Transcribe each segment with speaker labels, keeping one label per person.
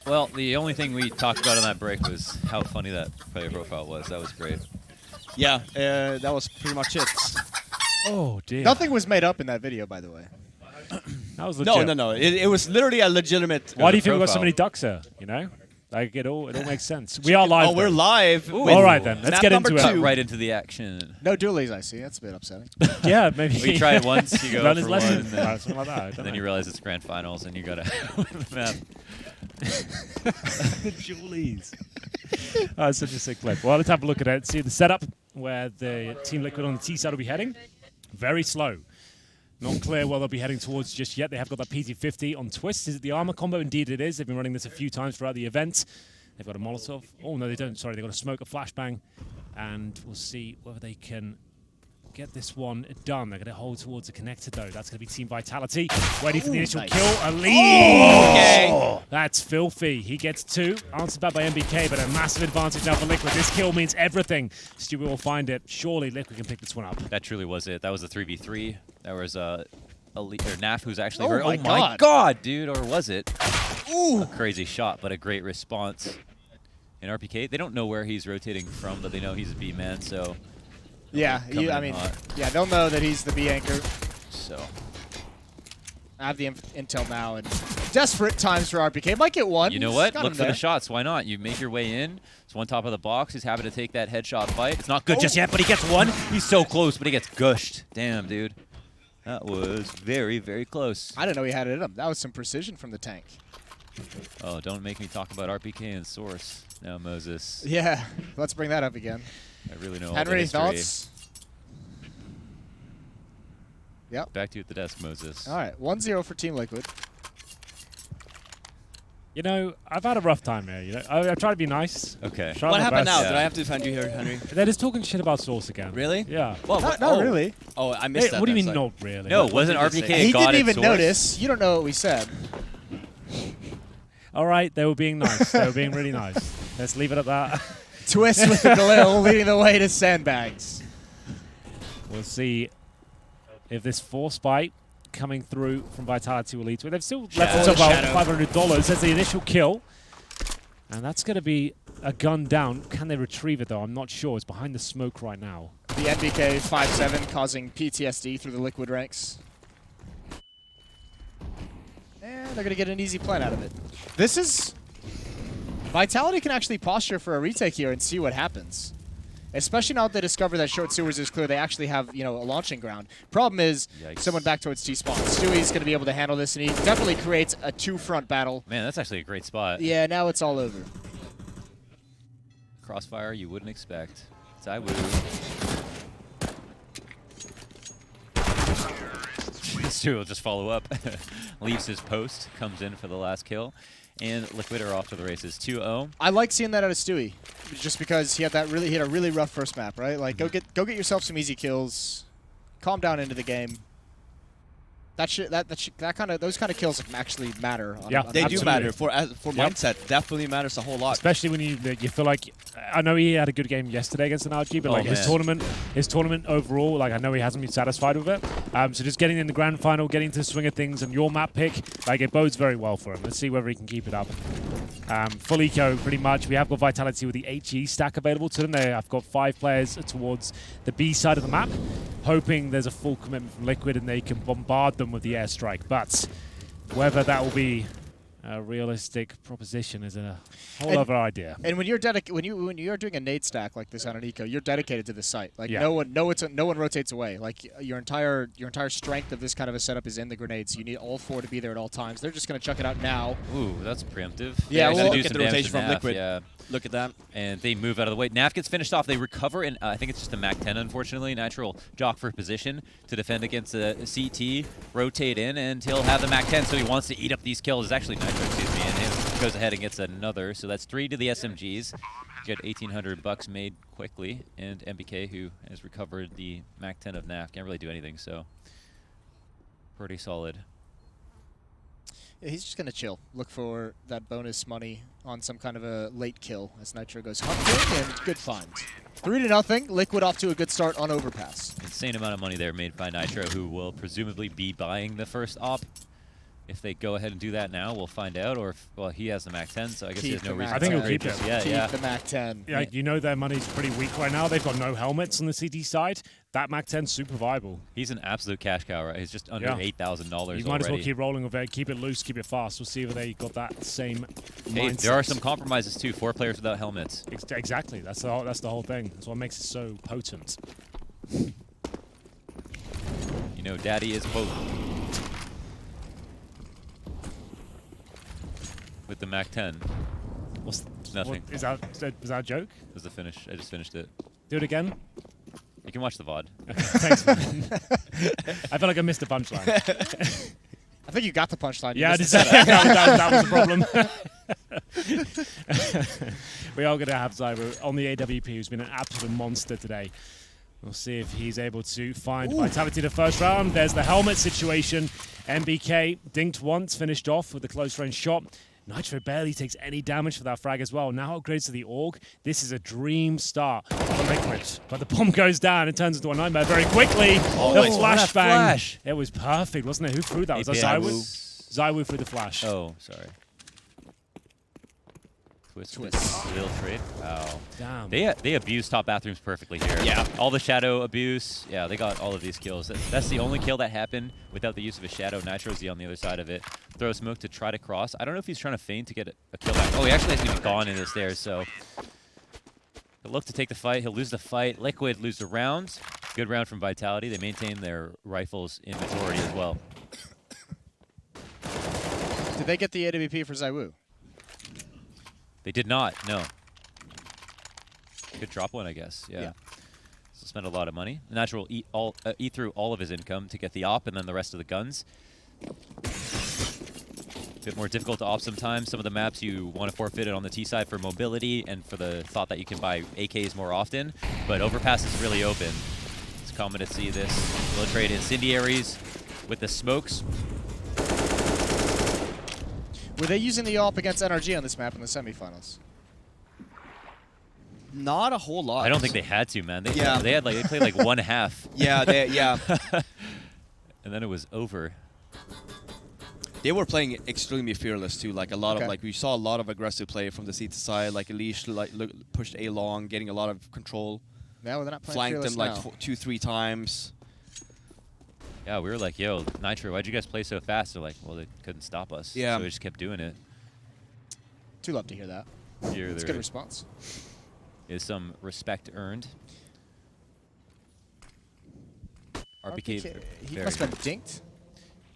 Speaker 1: Well, the only thing we talked about on that break was how funny that player profile was. That was great.
Speaker 2: Yeah, that was pretty much it.
Speaker 3: Oh, dear.
Speaker 4: Nothing was made up in that video, by the way.
Speaker 3: That was legit.
Speaker 2: No. It was literally a legitimate.
Speaker 3: Why do you think we got so
Speaker 1: profile.
Speaker 3: many ducks here? You know? Like, it all makes sense. We are live.
Speaker 2: Oh, we're
Speaker 3: though.
Speaker 2: live.
Speaker 1: Ooh.
Speaker 3: All right, then. Let's
Speaker 2: Snap
Speaker 3: get
Speaker 2: number
Speaker 3: into it.
Speaker 2: two.
Speaker 1: Right into the action.
Speaker 4: No dualies, I see. That's a bit upsetting.
Speaker 3: Yeah, maybe.
Speaker 1: We try it once, you go
Speaker 3: Learn
Speaker 1: for
Speaker 3: his
Speaker 1: one,
Speaker 3: lesson.
Speaker 1: and then,
Speaker 3: Something like that. I don't
Speaker 1: and then
Speaker 3: know.
Speaker 1: you realize it's grand finals, and you gotta win the map.
Speaker 3: Julies. Oh, it's such a sick clip. Well, let's have a look at it. See the setup where the Team Liquid on the T side will be heading. Very slow. Not clear where they'll be heading towards just yet. They have got that PT-50 on Twist. Is it the armor combo? Indeed it is. They've been running this a few times throughout the event. They've got a Molotov. Oh, no, they don't. Sorry, they've got a smoke, a flashbang. And we'll see whether they can get this one done. They're going to hold towards the connector, though. That's going to be Team Vitality. Ready for the initial
Speaker 4: nice.
Speaker 3: kill. A lead.
Speaker 2: Okay.
Speaker 3: That's filthy. He gets 2. Answered back by MBK, but a massive advantage now for Liquid. This kill means everything. Stewie will find it. Surely Liquid can pick this one up.
Speaker 1: That truly was it. That was a 3v3. There was a Naf who's actually
Speaker 4: Oh
Speaker 1: hurt.
Speaker 4: my
Speaker 1: Oh my
Speaker 4: God.
Speaker 1: god, dude, or was it? Ooh. A crazy shot, but a great response. In RPK, they don't know where he's rotating from, but they know he's a B man, so
Speaker 4: Yeah,
Speaker 1: coming
Speaker 4: I
Speaker 1: in
Speaker 4: mean,
Speaker 1: hot.
Speaker 4: yeah, they'll know that he's the B anchor.
Speaker 1: So
Speaker 4: I have the intel now, and desperate times for RPK. Might get one.
Speaker 1: you know
Speaker 4: He's
Speaker 1: what?
Speaker 4: got
Speaker 1: Look
Speaker 4: him
Speaker 1: for the
Speaker 4: there.
Speaker 1: shots. Why not? You make your way in. It's one top of the box. He's happy to take that headshot fight. It's not good just yet, but he gets one. He's so close, but he gets gushed. Damn, dude. That was very, very close.
Speaker 4: I didn't know he had it in him. That was some precision from the tank.
Speaker 1: Oh, don't make me talk about RPK and Source. Now, Moses.
Speaker 4: Yeah, let's bring that up again.
Speaker 1: I really know all the
Speaker 4: Henry,
Speaker 1: history.
Speaker 4: thoughts? Yep.
Speaker 1: Back to you at the desk, Moses.
Speaker 4: All right, 1-0 for Team Liquid.
Speaker 3: You know, I've had a rough time here. You know, I try to be nice.
Speaker 1: Okay.
Speaker 3: Try
Speaker 2: What
Speaker 3: my
Speaker 2: happened
Speaker 3: best.
Speaker 2: now?
Speaker 1: Yeah.
Speaker 2: Did I have to defend you here, Henry?
Speaker 3: They're just talking shit about Source again.
Speaker 2: Really?
Speaker 3: Yeah.
Speaker 2: Well,
Speaker 4: Not really.
Speaker 2: Oh, I missed
Speaker 3: Hey,
Speaker 2: that.
Speaker 3: what do you
Speaker 2: then,
Speaker 3: mean,
Speaker 2: so-
Speaker 3: not really?
Speaker 1: No,
Speaker 2: What
Speaker 1: wasn't
Speaker 2: did you
Speaker 1: RPK
Speaker 2: say?
Speaker 4: He
Speaker 1: God
Speaker 4: didn't
Speaker 1: at
Speaker 4: even
Speaker 1: Source?
Speaker 4: notice. You don't know what we said.
Speaker 3: All right, they were being nice. They were being really nice. Let's leave it at that.
Speaker 4: Twist with the Galil leading the way to sandbags.
Speaker 3: We'll see if this force bite coming through from Vitality will lead to it. They've still left
Speaker 1: Shadow.
Speaker 3: themselves about $500 as the initial kill. And that's going to be a gun down. Can they retrieve it, though? I'm not sure. It's behind the smoke right now.
Speaker 4: The NBK 5-7 causing PTSD through the Liquid ranks. And they're going to get an easy plan out of it. This is... Vitality can actually posture for a retake here and see what happens. Especially now that they discover that short sewers is clear, they actually have, you know, a launching ground. Problem is,
Speaker 1: Yikes.
Speaker 4: someone back towards T-spawn. Stewie's going to be able to handle this, and he definitely creates a two-front battle.
Speaker 1: Man, that's actually a great spot.
Speaker 4: Yeah, now it's all over.
Speaker 1: Crossfire you wouldn't expect. Zywoo. Stu will just follow up. Leaves his post, comes in for the last kill. And Liquid are off to the races. 2-0.
Speaker 4: I like seeing that out of Stewie, just because he had a really rough first map, right? Like, go get yourself some easy kills, calm down into the game. Those kind of kills actually matter.
Speaker 3: Yeah,
Speaker 2: They do
Speaker 3: Absolutely.
Speaker 2: matter for mindset. Definitely matters a whole lot.
Speaker 3: Especially when you feel like, I know he had a good game yesterday against an RG, but
Speaker 1: Oh,
Speaker 3: like
Speaker 1: man.
Speaker 3: his tournament overall, like I know he hasn't been satisfied with it. So just getting in the grand final, getting to the swing of things, and your map pick, like it bodes very well for him. Let's see whether he can keep it up. Full eco, pretty much. We have got Vitality with the HE stack available to them. I've got 5 players towards the B side of the map, hoping there's a full commitment from Liquid and they can bombard them with the airstrike. But whether that will be a realistic proposition is a whole other idea.
Speaker 4: And when you're when you're doing a nade stack like this on an eco, you're dedicated to the site. Like
Speaker 3: Yeah.
Speaker 4: no one rotates away. Like your entire strength of this kind of a setup is in the grenades. You need all 4 to be there at all times. They're just going to chuck it out now.
Speaker 1: Ooh, that's preemptive.
Speaker 4: Yeah,
Speaker 1: They
Speaker 4: well,
Speaker 1: actually
Speaker 2: look at the rotation from Liquid.
Speaker 1: Yeah.
Speaker 2: Look at that.
Speaker 1: And they move out of the way. Naf gets finished off. They recover, and I think it's just a MAC-10, unfortunately. Natural jock for position to defend against the CT, rotate in, and he'll have the MAC-10, so he wants to eat up these kills. It's actually Nitro, excuse me, and he goes ahead and gets another. So that's 3 to the SMGs. Get 1,800 bucks made quickly, and MBK, who has recovered the MAC-10 of Naf, can't really do anything, so pretty solid.
Speaker 4: Yeah, he's just going to chill. Look for that bonus money on some kind of a late kill as Nitro goes hunting, and good find. 3-0. Liquid off to a good start on Overpass.
Speaker 1: Insane amount of money there made by Nitro, who will presumably be buying the first op. If they go ahead and do that now, we'll find out. Or if, well, he has the Mac 10, so I guess he
Speaker 4: Keep
Speaker 1: has no
Speaker 4: the
Speaker 1: reason.
Speaker 3: I think
Speaker 1: to
Speaker 3: he'll keep
Speaker 1: just
Speaker 3: it.
Speaker 1: yet.
Speaker 4: Keep
Speaker 1: Yeah.
Speaker 4: the Mac 10.
Speaker 3: Yeah, you know their money's pretty weak right now. They've got no helmets on the CT side. That Mac 10's super viable.
Speaker 1: He's an absolute cash cow, right? He's just under
Speaker 3: Yeah.
Speaker 1: $8,000 already.
Speaker 3: You might as well keep rolling with it. Keep it loose, keep it fast. We'll see if they got that same
Speaker 1: Hey,
Speaker 3: mindset.
Speaker 1: there are some compromises too. 4 players without helmets.
Speaker 3: Exactly. That's the whole thing. That's what makes it so potent.
Speaker 1: You know, Daddy is potent. With the Mac 10.
Speaker 3: What's
Speaker 1: Nothing.
Speaker 3: Is that a joke?
Speaker 1: That was the finish. I just finished it.
Speaker 3: Do it again.
Speaker 1: You can watch the VOD.
Speaker 3: Thanks, man. I feel like I missed a punchline.
Speaker 4: I think you got the punchline. You
Speaker 3: Yeah, I
Speaker 4: missed
Speaker 3: did
Speaker 4: the
Speaker 3: say
Speaker 4: setup.
Speaker 3: that was the problem. We are going to have Zyro on the AWP, who's been an absolute monster today. We'll see if he's able to find Vitality the first round. There's the helmet situation. MBK dinked once, finished off with a close range shot. Nitro barely takes any damage for that frag as well. Now upgrades to the AUG. This is a dream start for Liquid. But the bomb goes down. It turns into a nightmare very quickly.
Speaker 1: Oh,
Speaker 3: the
Speaker 1: nice.
Speaker 3: flashbang.
Speaker 1: What a flash.
Speaker 3: It was perfect, wasn't it? Who threw that? Was that
Speaker 1: API.
Speaker 3: Zywo? Zywo threw the flash.
Speaker 1: Oh, sorry. Twist. Little trade. Wow.
Speaker 3: Damn.
Speaker 1: They abuse top bathrooms perfectly here.
Speaker 2: Yeah.
Speaker 1: All the shadow abuse. Yeah, they got all of these kills. That's the only kill that happened without the use of a shadow. Nitro's on the other side of it. Throw smoke to try to cross. I don't know if he's trying to feint to get a kill back. Oh, he actually hasn't even gone in the stairs, so he'll look to take the fight. He'll lose the fight. Liquid lose the round. Good round from Vitality. They maintain their rifles in majority as well.
Speaker 4: Did they get the AWP for Zywu?
Speaker 1: They did not, no. Could drop one, I guess. Yeah. So spend a lot of money. Natural eat through all of his income to get the op and then the rest of the guns. Bit more difficult to op sometimes. Some of the maps you want to forfeit it on the T side for mobility and for the thought that you can buy AKs more often. But Overpass is really open. It's common to see this. We'll trade incendiaries with the smokes.
Speaker 4: Were they using the AWP against NRG on this map in the semifinals?
Speaker 2: Not a whole lot.
Speaker 1: I don't think they had to, man. They
Speaker 2: Yeah.
Speaker 1: they played like one half.
Speaker 2: Yeah, yeah.
Speaker 1: And then it was over.
Speaker 2: They were playing extremely fearless too. Like a lot
Speaker 4: Okay.
Speaker 2: of we saw a lot of aggressive play from the CT side. Like Elish pushed A long, getting a lot of control.
Speaker 4: No, they're not playing
Speaker 2: Flanked
Speaker 4: fearless
Speaker 2: them like
Speaker 4: now.
Speaker 2: 2-3 times.
Speaker 1: Yeah, we were like, yo, Nitro, why'd you guys play so fast? They're like, well, they couldn't stop us.
Speaker 2: Yeah.
Speaker 1: So we just kept doing it.
Speaker 4: Too love to hear that.
Speaker 1: Here
Speaker 4: It's a
Speaker 1: there
Speaker 4: good response.
Speaker 1: is some respect earned. RPK,
Speaker 4: He
Speaker 1: very-
Speaker 4: must have been dinked.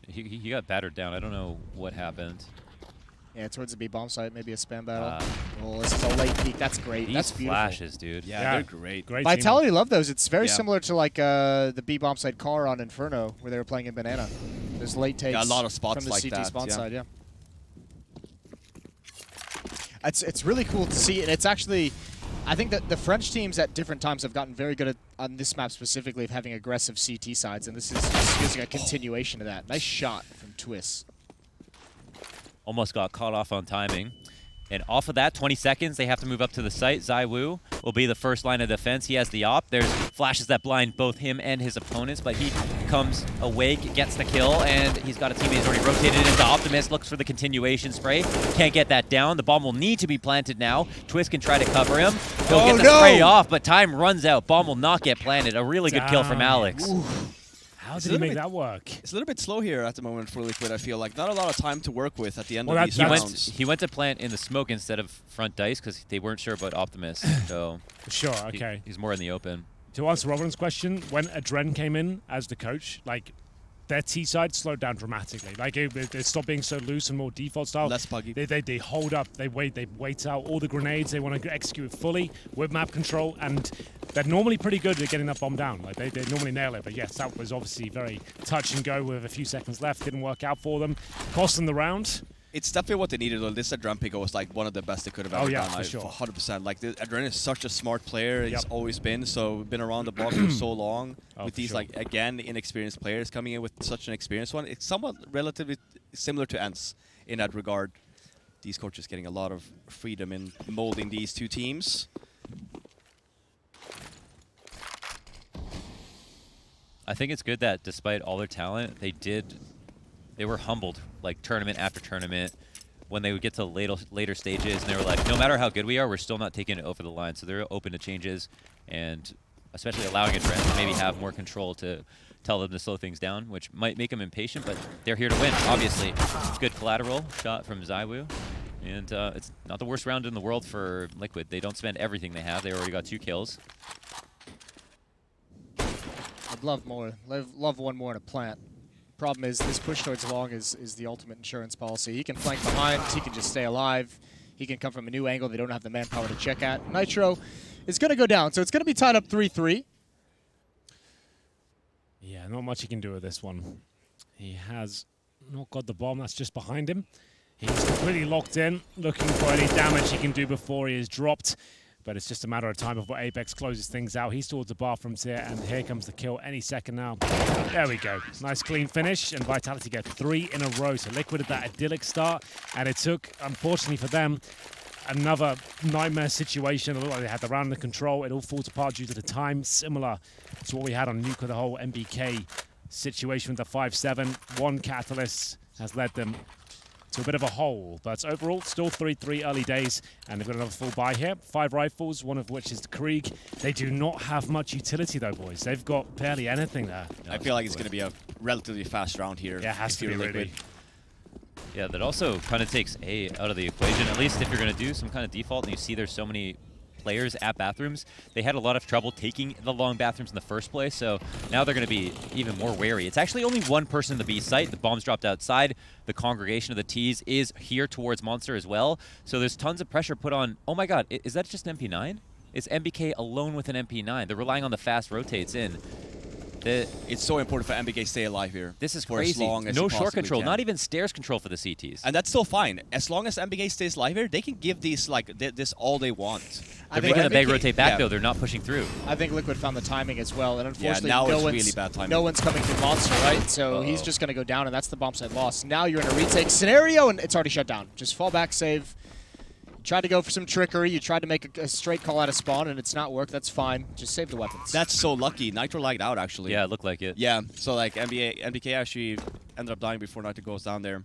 Speaker 1: he got battered down. I don't know what happened.
Speaker 4: Yeah, towards the B bomb site, maybe a spam battle.
Speaker 1: Uh,
Speaker 4: Oh, this is a late peek. That's great.
Speaker 1: These
Speaker 4: That's beautiful.
Speaker 1: flashes, dude.
Speaker 2: Yeah, they're great.
Speaker 3: Great
Speaker 4: Vitality love those. It's very
Speaker 2: Yeah.
Speaker 4: similar to like the B bomb site car on Inferno where they were playing in Banana. There's late takes.
Speaker 2: Yeah, a lot of spots
Speaker 4: from the
Speaker 2: like
Speaker 4: CT
Speaker 2: that,
Speaker 4: spawn
Speaker 2: yeah.
Speaker 4: side. Yeah. It's really cool to see, and it's actually, I think that the French teams at different times have gotten very good at, on this map specifically, of having aggressive CT sides, and this is just using a continuation of that. Nice shot from Twist.
Speaker 1: Almost got caught off on timing. And off of that, 20 seconds, they have to move up to the site. Zywu will be the first line of defense. He has the op. There's flashes that blind both him and his opponents, but he comes awake, gets the kill, and he's got a teammate who's already rotated into Optimus, looks for the continuation spray. Can't get that down. The bomb will need to be planted now. Twist can try to cover him. He'll get the spray off, but time runs out. Bomb will not get planted. A really good kill from Alex.
Speaker 3: How
Speaker 2: It's
Speaker 3: did
Speaker 2: a
Speaker 3: he
Speaker 2: little
Speaker 3: make
Speaker 2: bit-
Speaker 3: that work?
Speaker 2: It's a little bit slow here at the moment for Liquid, I feel like. Not a lot of time to work with at the end
Speaker 3: Well,
Speaker 2: of
Speaker 3: that-
Speaker 2: these
Speaker 1: He
Speaker 3: that's-
Speaker 2: rounds.
Speaker 1: he went to plant in the smoke instead of front dice because they weren't sure about Optimus. So
Speaker 3: Sure, okay.
Speaker 1: he's more in the open.
Speaker 3: To answer Robin's question, when Adren came in as the coach, like, their T side slowed down dramatically. Like, they stopped being so loose and more default style.
Speaker 2: Less buggy.
Speaker 3: They hold up, they wait out all the grenades, they want to execute it fully with map control, and they're normally pretty good at getting that bomb down. Like, they normally nail it, but yes, that was obviously very touch and go with a few seconds left. Didn't work out for them. Cost them the round.
Speaker 2: It's definitely what they needed, though. This Adren pick was like one of the best they could have ever
Speaker 3: Oh, yeah,
Speaker 2: done.
Speaker 3: for
Speaker 2: Like,
Speaker 3: sure.
Speaker 2: 100%. Like, Adren is such a smart player. He's
Speaker 3: Yep.
Speaker 2: always been around the block for so long.
Speaker 3: Oh,
Speaker 2: with
Speaker 3: for
Speaker 2: these,
Speaker 3: sure.
Speaker 2: like, again, inexperienced players coming in with such an experienced one. It's somewhat relatively similar to ENCE in that regard. These coaches getting a lot of freedom in molding these two teams.
Speaker 1: I think it's good that despite all their talent, they did they were humbled, like tournament after tournament, when they would get to later stages, and they were like, no matter how good we are, we're still not taking it over the line. So they're open to changes, and especially allowing Adrenaline to maybe have more control to tell them to slow things down, which might make them impatient, but they're here to win, obviously. Good collateral shot from Zywoo, and it's not the worst round in the world for Liquid. They don't spend everything they have. They already got 2 kills.
Speaker 4: I'd love more. Love one more in a plant. Problem is, this push towards long is the ultimate insurance policy. He can flank behind, he can just stay alive. He can come from a new angle they don't have the manpower to check at. Nitro is going to go down, so it's going to be tied up 3-3.
Speaker 3: Yeah, not much he can do with this one. He has not got the bomb, that's just behind him. He's completely locked in, looking for any damage he can do before he is dropped. But it's just a matter of time before Apex closes things out. He's towards the bathrooms here, and here comes the kill any second now. There we go. Nice clean finish, and Vitality get 3 in a row. So Liquid at that idyllic start, and it took, unfortunately for them, another nightmare situation. It looked like they had the round under control. It all falls apart due to the time, similar to what we had on Nuke with the whole MBK situation with the 5-7. One catalyst has led them to a bit of a hole, but overall still 3-3 early days, and they've got another full buy here. 5 rifles, one of which is the Krieg. They do not have much utility though, boys. They've got barely anything there.
Speaker 2: I feel like it's going to be a relatively fast round here.
Speaker 3: Yeah, it has to be really.
Speaker 1: Yeah, that also kind of takes A out of the equation, at least if you're going to do some kind of default, and you see there's so many players at bathrooms. They had a lot of trouble taking the long bathrooms in the first place, so now they're going to be even more wary. It's actually only one person in the B site. The bomb's dropped outside. The congregation of the T's is here towards Monster as well, so there's tons of pressure put on. Oh my god, is that just an MP9? It's MBK alone with an MP9. They're relying on the fast rotates in.
Speaker 2: It's so important for MBK to stay alive here.
Speaker 1: This is
Speaker 2: for
Speaker 1: crazy.
Speaker 2: As long as
Speaker 1: no
Speaker 2: you
Speaker 1: short control,
Speaker 2: can.
Speaker 1: not even stairs control for the CTs.
Speaker 2: And that's still fine. As long as MBK stays alive here, they can give these like this all they want.
Speaker 1: They're making the bag rotate back though. They're not pushing through.
Speaker 4: I think Liquid found the timing as well, and unfortunately,
Speaker 2: now it's really bad timing.
Speaker 4: No one's coming through Monster, right? So he's just going to go down, and that's the bomb site loss. Now you're in a retake scenario, and it's already shut down. Just fall back, save. Tried to go for some trickery. You tried to make a straight call out of spawn, and it's not worked. That's fine. Just save the weapons.
Speaker 2: That's so lucky. Nitro lagged out, actually.
Speaker 1: Yeah, it looked like it.
Speaker 2: Yeah, so like MBK actually ended up dying before Nitro goes down there.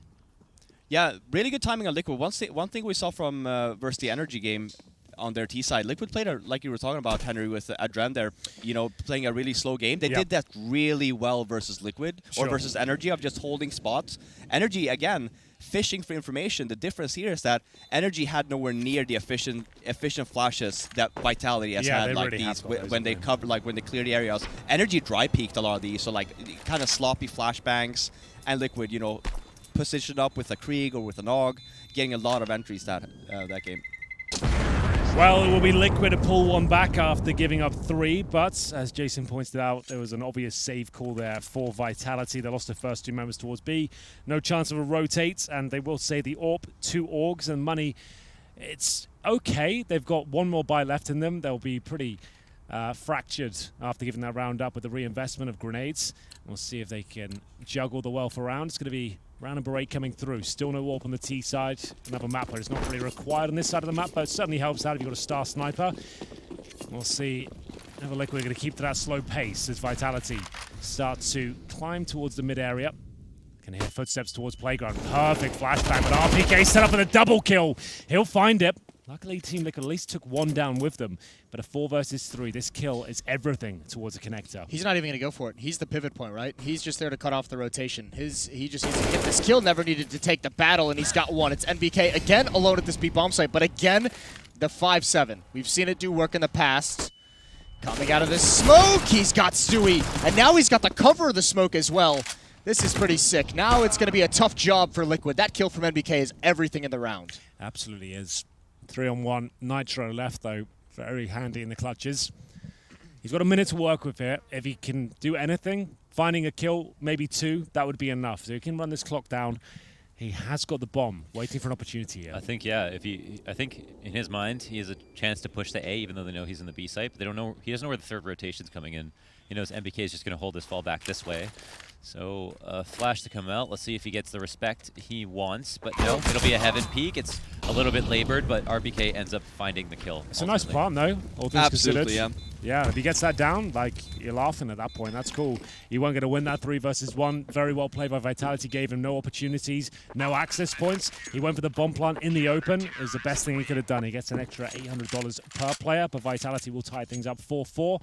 Speaker 2: Yeah, really good timing on Liquid. One thing we saw from versus the HenryG game on their T side, Liquid played, like you were talking about, Henry, with Adren there, you know, playing a really slow game. They did that really well versus Liquid, or versus HenryG, of just holding spots. HenryG, again, fishing for information. The difference here is that HenryG had nowhere near the efficient flashes that Vitality has had, like
Speaker 3: really
Speaker 2: these when they cover, like when they clear the areas. HenryG dry peaked a lot of these, so like kind of sloppy flashbangs, and Liquid, you know, positioned up with a Krieg or with an AUG, getting a lot of entries that game.
Speaker 3: Well, it will be Liquid to pull one back after giving up 3, but as Jason pointed out, there was an obvious save call there for Vitality. They lost the first 2 members towards B. No chance of a rotate, and they will say the AWP, 2 AUGs, and money. It's okay. They've got 1 more buy left in them. They'll be pretty fractured after giving that round up with the reinvestment of grenades. We'll see if they can juggle the wealth around. It's going to be round number 8 coming through. Still no AWP on the T side. Another map player is not really required on this side of the map, but it certainly helps out if you've got a star sniper. We'll see. Another Liquid going to keep to that slow pace as Vitality start to climb towards the mid area. Can hear footsteps towards playground. Perfect flashback, but RPK set up with a double kill. He'll find it. Luckily, Team Liquid at least took 1 down with them, but a 4 versus 3, this kill is everything towards the connector.
Speaker 4: He's not even going to go for it. He's the pivot point, right? He's just there to cut off the rotation. He just needs to get this kill, never needed to take the battle, and he's got 1. It's NBK again alone at this B bomb site, but again, the 5-7. We've seen it do work in the past. Coming out of this smoke, he's got Stewie, and now he's got the cover of the smoke as well. This is pretty sick. Now it's going to be a tough job for Liquid. That kill from NBK is everything in the round.
Speaker 3: Absolutely is. 3-on-1. Nitro left, though. Very handy in the clutches. He's got a minute to work with here. If he can do anything, finding a kill, maybe 2, that would be enough. So he can run this clock down. He has got the bomb, waiting for an opportunity here.
Speaker 1: I think, yeah. I think in his mind, he has a chance to push the A, even though they know he's in the B site. But they don't know. He doesn't know where the 3rd rotation's coming in. He knows MBK is just going to hold this fall back this way. So flash to come out. Let's see if he gets the respect he wants. But no, it'll be a heaven peak. It's a little bit labored, but RBK ends up finding the kill.
Speaker 3: It's a nice plant, though, all things
Speaker 2: Absolutely,
Speaker 3: considered. Yeah, if he gets that down, like, you're laughing at that point. That's cool. He weren't going to win that 3 versus 1. Very well played by Vitality. Gave him no opportunities, no access points. He went for the bomb plant in the open. It was the best thing he could have done. He gets an extra $800 per player, but Vitality will tie things up 4-4.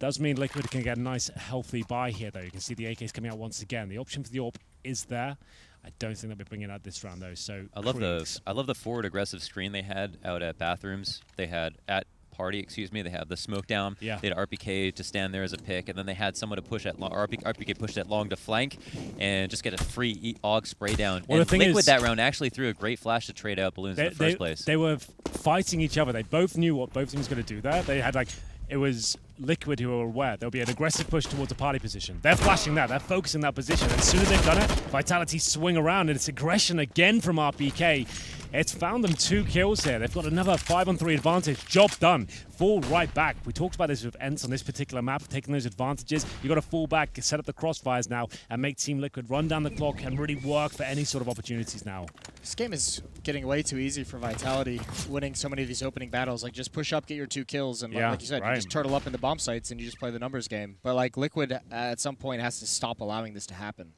Speaker 3: Does mean Liquid can get a nice, healthy buy here, though. You can see the AKs coming out once again. The option for the AWP is there. I don't think they'll be bringing out this round, though. So
Speaker 1: I love the forward aggressive screen they had out at bathrooms. They had at party, excuse me. They have the smoke down.
Speaker 3: Yeah.
Speaker 1: They had RPK to stand there as a pick, and then they had someone to push at long. RPK pushed at long to flank, and just get a free AUG spray down.
Speaker 3: Well,
Speaker 1: and
Speaker 3: the thing
Speaker 1: Liquid
Speaker 3: is,
Speaker 1: that round actually threw a great flash to trade out balloons in the first place.
Speaker 3: They were fighting each other. They both knew what both teams were going to do there. They had like. It was Liquid who were aware there'll be an aggressive push towards a party position. They're flashing that. They're focusing that position. As soon as they've done it, Vitality swing around, and it's aggression again from RPK. It's found them 2 kills here. They've got another 5-on-3 advantage. Job done. Fall right back. We talked about this with Ents on this particular map, taking those advantages. You've got to fall back, set up the crossfires now, and make Team Liquid run down the clock and really work for any sort of opportunities now.
Speaker 4: This game is getting way too easy for Vitality, winning so many of these opening battles. Like, just push up, get your 2 kills, and like you said, you just turtle up in the bomb sites and you just play the numbers game. But like Liquid, at some point, has to stop allowing this to happen.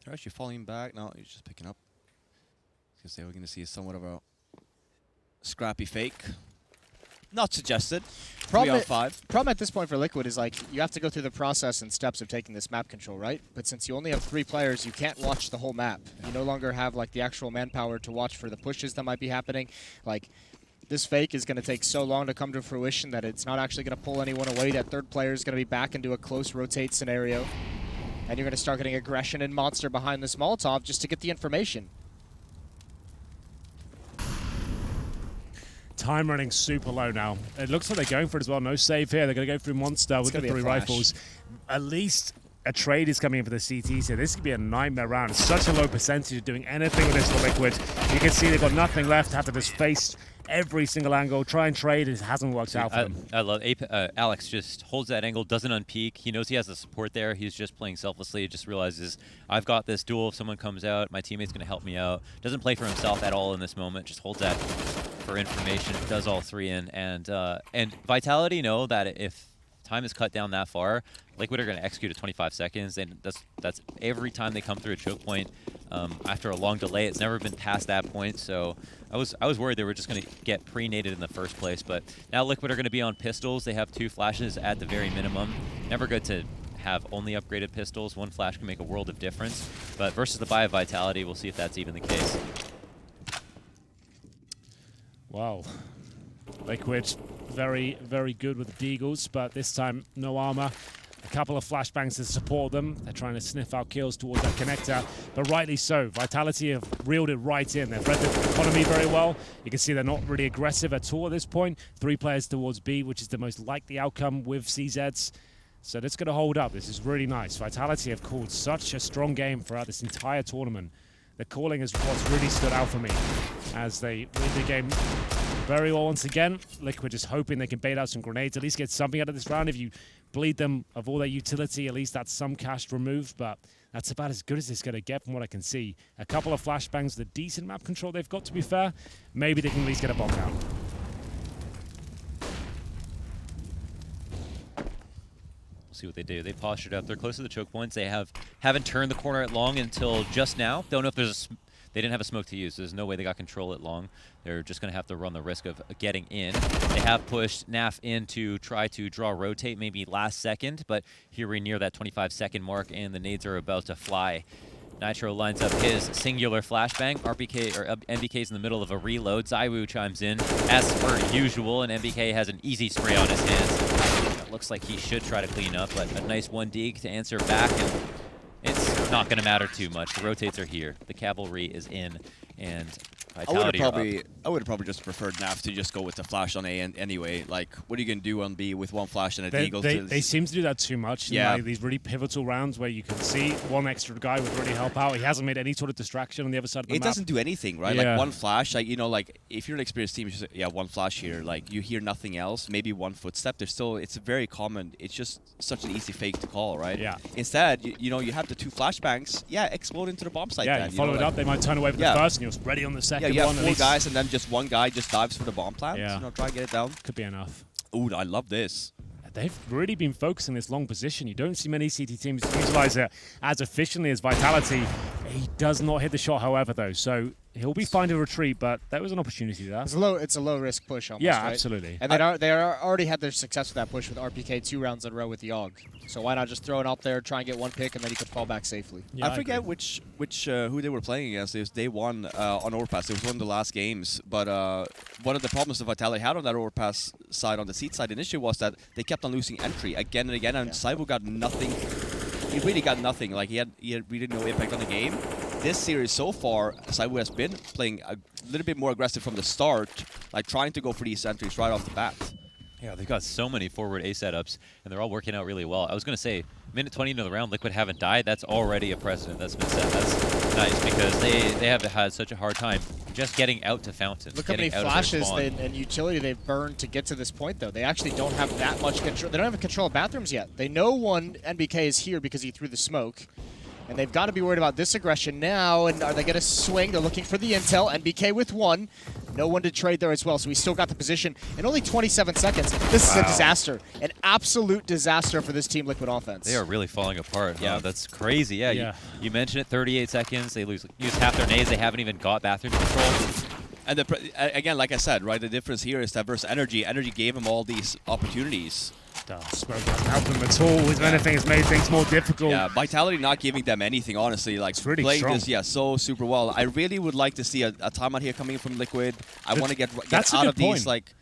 Speaker 2: They're actually falling back. No, he's just picking up. Because they were going to see somewhat of a scrappy fake. Not suggested. 3-on-5.
Speaker 4: Problem at this point for Liquid is, like, you have to go through the process and steps of taking this map control, right? But since you only have 3 players, you can't watch the whole map. You no longer have, like, the actual manpower to watch for the pushes that might be happening. Like, this fake is going to take so long to come to fruition that it's not actually going to pull anyone away. That third player is going to be back into a close rotate scenario. And you're going to start getting aggression and monster behind this Molotov just to get the information.
Speaker 3: Time running super low now. It looks like they're going for it as well. No save here. They're going to go through Monster with the 3 rifles. At least a trade is coming in for the CTs here. This could be a nightmare round. It's such a low percentage of doing anything with this for Liquid. You can see they've got nothing left. Have to just face every single angle, try and trade. It hasn't worked out for them.
Speaker 1: I love Alex just holds that angle, doesn't unpeak. He knows he has the support there. He's just playing selflessly. He just realizes, I've got this duel. If someone comes out, my teammate's going to help me out. Doesn't play for himself at all in this moment. Just holds that for information. Does all 3 in. And Vitality know that if time is cut down that far, Liquid are going to execute at 25 seconds, and that's every time they come through a choke point. After a long delay, it's never been past that point, so I was worried they were just going to get pre-nated in the first place, but now Liquid are going to be on pistols. They have 2 flashes at the very minimum. Never good to have only upgraded pistols. 1 flash can make a world of difference, but versus the buy of Vitality, we'll see if that's even the case.
Speaker 3: Wow. Liquid, very, very good with the Deagles, but this time no armor. A couple of flashbangs to support them. They're trying to sniff out kills towards that connector, but rightly so. Vitality have reeled it right in. They've read the economy very well. You can see they're not really aggressive at all at this point. 3 players towards B, which is the most likely outcome with CZs. So that's going to hold up. This is really nice. Vitality have called such a strong game throughout this entire tournament. The calling is what's really stood out for me as they read the game very well once again. Liquid just hoping they can bait out some grenades, at least get something out of this round. If you bleed them of all their utility, at least that's some cash removed, but that's about as good as it's going to get from what I can see. A couple of flashbangs, the decent map control they've got, to be fair. Maybe they can at least get a bomb down.
Speaker 1: See what they do. They postured up. They're close to the choke points. They haven't turned the corner at long until just now. Don't know if there's they didn't have a smoke to use. So there's no way they got control at long. They're just going to have to run the risk of getting in. They have pushed NAF in to try to draw rotate maybe last second, but here we're near that 25-second mark, and the nades are about to fly. Nitro lines up his singular flashbang. MBK's in the middle of a reload. Zywoo chimes in as per usual, and MBK has an easy spray on his hands. It looks like he should try to clean up, but a nice 1 dig to answer back, and it's not going to matter too much. The rotates are here. The cavalry is in, and Vitality are up.
Speaker 2: I would have probably just preferred NAF to just go with the flash on A anyway. Like, what are you gonna do on B with one flash and a
Speaker 3: They,
Speaker 2: Deagle?
Speaker 3: they seem to do that too much in like these really pivotal rounds where you can see one extra guy would really help out. He hasn't made any sort of distraction on the other side of the
Speaker 2: It
Speaker 3: map.
Speaker 2: doesn't do anything, right?
Speaker 3: Yeah.
Speaker 2: Like one flash, like like if you're an experienced team, you just, one flash here. Like you hear nothing else, maybe one footstep. It's very common. It's just such an easy fake to call, right?
Speaker 3: Yeah.
Speaker 2: Instead, you have the 2 flashbangs. Yeah, explode into the bomb site.
Speaker 3: Yeah,
Speaker 2: then,
Speaker 3: you follow it up. They might turn away from the first, and you're ready on the second
Speaker 2: you have
Speaker 3: one.
Speaker 2: 4 guys, and then just one guy just dives for the bomb plant.
Speaker 3: Yeah.
Speaker 2: Try and get it down.
Speaker 3: Could be enough.
Speaker 2: Ooh, I love this.
Speaker 3: They've really been focusing this long position. You don't see many CT teams utilize it as efficiently as Vitality. He does not hit the shot, however, though. So he'll be fine to retreat, but there was an opportunity there.
Speaker 4: It's a low risk push almost,
Speaker 3: Yeah,
Speaker 4: right?
Speaker 3: absolutely.
Speaker 4: And they already had their success with that push with RPK 2 rounds in a row with Yogg. So why not just throw it up there, try and get one pick, and then you could fall back safely.
Speaker 3: Yeah,
Speaker 2: I forget which who they were playing against. It was day 1 on Overpass. It was one of the last games. But one of the problems that Vitality had on that Overpass side, on the seat side initially, was that they kept on losing entry again and again, and Saibu got nothing. He really got nothing. Like he had really no impact on the game. This series so far, Saibu has been playing a little bit more aggressive from the start, like trying to go for these entries right off the bat.
Speaker 1: Yeah, they've got so many forward A setups, and they're all working out really well. I was going to say, minute 20 into the round, Liquid haven't died. That's already a precedent that's been set. That's nice, because they have had such a hard time just getting out to Fountain.
Speaker 4: Look how many flashes and utility they've burned to get to this point, though. They actually don't have that much control. They don't have control of bathrooms yet. They know one NBK is here because he threw the smoke. And they've got to be worried about this aggression now. And are they going to swing? They're looking for the intel. NBK with 1. No one to trade there as well. So we still got the position in only 27 seconds. This is a disaster. An absolute disaster for this Team Liquid offense.
Speaker 1: They are really falling apart.
Speaker 2: Yeah.
Speaker 1: That's crazy. Yeah, you mentioned it, 38 seconds. They use half their nades. They haven't even got bathroom control.
Speaker 2: And again, like I said, right, the difference here is that versus HenryG. HenryG gave them all these opportunities.
Speaker 3: Smoke doesn't help them at all. If anything, it's made things more difficult.
Speaker 2: Yeah, Vitality not giving them anything, honestly. Like,
Speaker 3: it's really
Speaker 2: playing
Speaker 3: strong.
Speaker 2: this, so super well. I really would like to see a timeout here coming from Liquid. I want to get
Speaker 3: That's a
Speaker 2: out
Speaker 3: good
Speaker 2: of these,
Speaker 3: point.
Speaker 2: like...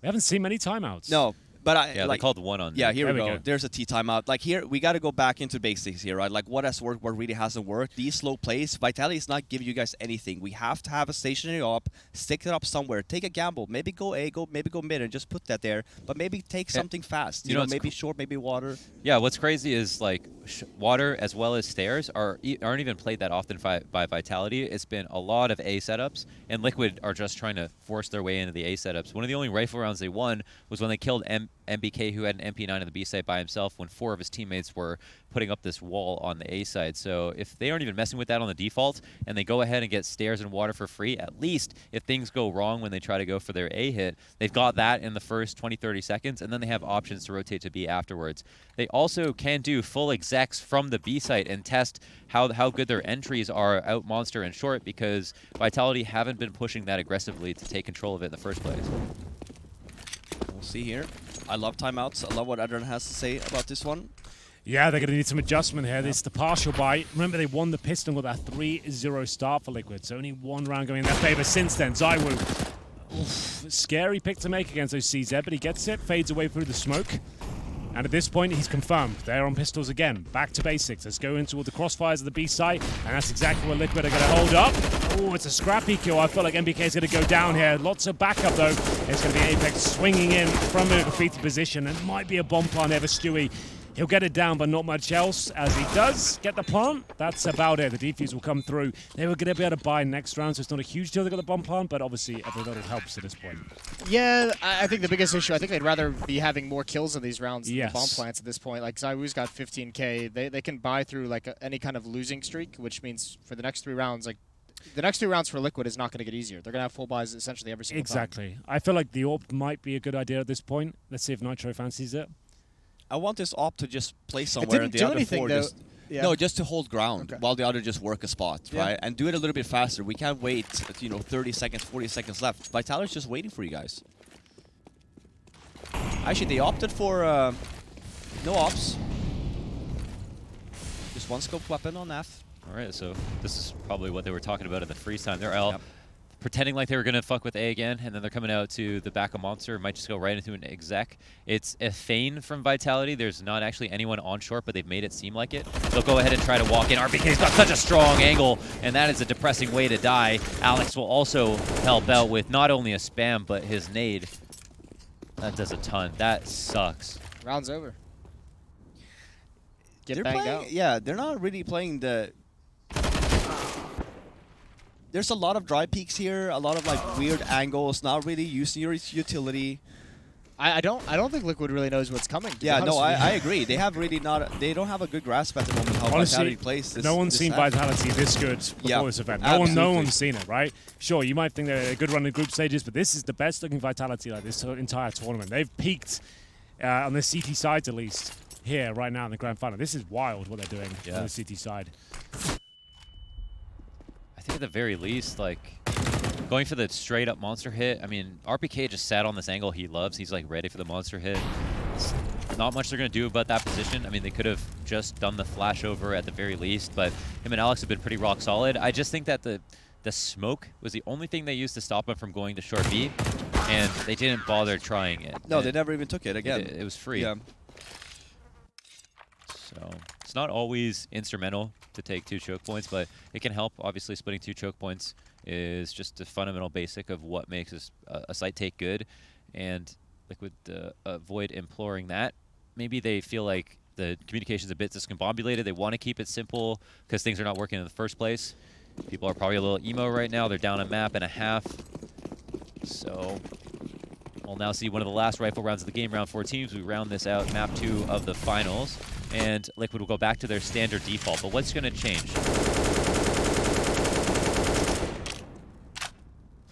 Speaker 3: We haven't seen many timeouts.
Speaker 2: No, but
Speaker 1: Yeah, they called 1 on.
Speaker 2: Yeah, here
Speaker 3: There
Speaker 2: we
Speaker 3: we
Speaker 2: go.
Speaker 3: go.
Speaker 2: There's a T timeout. Like here, we got to go back into basics here, right? Like what has worked, what really hasn't worked. These slow plays, Vitality is not giving you guys anything. We have to have a stationary op, stick it up somewhere, take a gamble, maybe go A, maybe go mid, and just put that there. But maybe take something fast. You know, maybe short, maybe water.
Speaker 1: Yeah, what's crazy is like water as well as stairs aren't even played that often by Vitality. It's been a lot of A setups, and Liquid are just trying to force their way into the A setups. One of the only rifle rounds they won was when they killed MBK, who had an MP9 on the B side by himself, when 4 of his teammates were putting up this wall on the A side. So if they aren't even messing with that on the default, and they go ahead and get stairs and water for free, at least if things go wrong when they try to go for their A hit, they've got that in the first 20-30 seconds, and then they have options to rotate to B afterwards. They also can do full execs from the B site and test how good their entries are out monster and short, because Vitality haven't been pushing that aggressively to take control of it in the first place.
Speaker 2: We'll see here. I love timeouts. I love what Adrian has to say about this one.
Speaker 3: Yeah, they're going to need some adjustment here. This is the partial buy. Remember, they won the pistol with that 3-0 start for Liquid, so only 1 round going in their favor since then. ZywOo, scary pick to make against those CZ, but he gets it, fades away through the smoke. And at this point, he's confirmed. They're on pistols again. Back to basics. Let's go into all the crossfires of the B site, and that's exactly what Liquid are going to hold up. Oh, it's a scrappy kill. I feel like MBK is going to go down here. Lots of backup, though. It's going to be Apex swinging in from a graffiti position, and might be a bomb plant ever Stewie. He'll get it down, but not much else. As he does get the plant, that's about it. The defuse will come through. They were going to be able to buy next round, so it's not a huge deal they got the bomb plant, but obviously every little helps at this point.
Speaker 4: Yeah, I think the biggest issue, I think they'd rather be having more kills in these rounds than
Speaker 3: Yes.
Speaker 4: the bomb plants at this point. Like, ZywOo's got 15K. They can buy through like any kind of losing streak, which means for the next 3 rounds, like, the next 3 rounds for Liquid is not going to get easier. They're going to have full buys essentially every single time.
Speaker 3: Exactly. I feel like the AWP might be a good idea at this point. Let's see if Nitro fancies it.
Speaker 2: I want this op to just play somewhere and
Speaker 4: didn't
Speaker 2: the
Speaker 4: do
Speaker 2: other
Speaker 4: anything,
Speaker 2: 4
Speaker 4: though.
Speaker 2: just...
Speaker 4: Yeah.
Speaker 2: No, just to hold ground
Speaker 4: Okay.
Speaker 2: while the other just work a spot,
Speaker 4: Yeah.
Speaker 2: right? And do it a little bit faster. We can't wait, 30 seconds, 40 seconds left. Vitality's just waiting for you guys. Actually, they opted for no ops. Just 1 scope weapon on F.
Speaker 1: All right, so this is probably what they were talking about in the freeze time. They're all pretending like they were going to fuck with A again, and then they're coming out to the back of Monster. Might just go right into an exec. It's a feign from Vitality. There's not actually anyone on short, but they've made it seem like it. They'll go ahead and try to walk in. RPK's got such a strong angle, and that is a depressing way to die. Alex will also help out with not only a spam, but his nade. That does a ton. That sucks.
Speaker 4: Round's over. Get
Speaker 2: They're
Speaker 4: banged
Speaker 2: playing,
Speaker 4: out.
Speaker 2: yeah, they're not really playing the... There's a lot of dry peaks here, a lot of like weird angles, not really using your utility.
Speaker 4: I don't think Liquid really knows what's coming. to be
Speaker 2: Yeah, no,
Speaker 4: honest with
Speaker 2: I
Speaker 4: you.
Speaker 2: agree. They have really not. They don't have a good grasp at the moment how
Speaker 3: Honestly,
Speaker 2: Vitality plays. This,
Speaker 3: no one's
Speaker 2: this
Speaker 3: seen
Speaker 2: half.
Speaker 3: Vitality this good before
Speaker 2: Yeah,
Speaker 3: this event. No
Speaker 2: absolutely.
Speaker 3: one's seen it, right? Sure, you might think they're a good run in group stages, but this is the best looking Vitality like this entire tournament. They've peaked on the CT sides at least here right now in the grand final. This is wild what they're doing on the CT side.
Speaker 1: I think at the very least, like, going for the straight up monster hit. I mean, RPK just sat on this angle he loves. He's like ready for the monster hit. It's not much they're going to do about that position. I mean, they could have just done the flash over at the very least, but him and Alex have been pretty rock solid. I just think that the smoke was the only thing they used to stop him from going to short B, and they didn't bother trying it.
Speaker 2: No,
Speaker 1: And
Speaker 2: they never even took it again.
Speaker 1: it was free.
Speaker 2: Yeah.
Speaker 1: So it's not always instrumental to take 2 choke points, but it can help. Obviously, splitting 2 choke points is just a fundamental basic of what makes a site take good, and Liquid avoid imploring that. Maybe they feel like the communication's a bit discombobulated. They want to keep it simple because things are not working in the first place. People are probably a little emo right now. They're down a map and a half. So we'll now see one of the last rifle rounds of the game, round 4 teams. We round this out, map 2 of the finals. And Liquid will go back to their standard default. But what's going to change?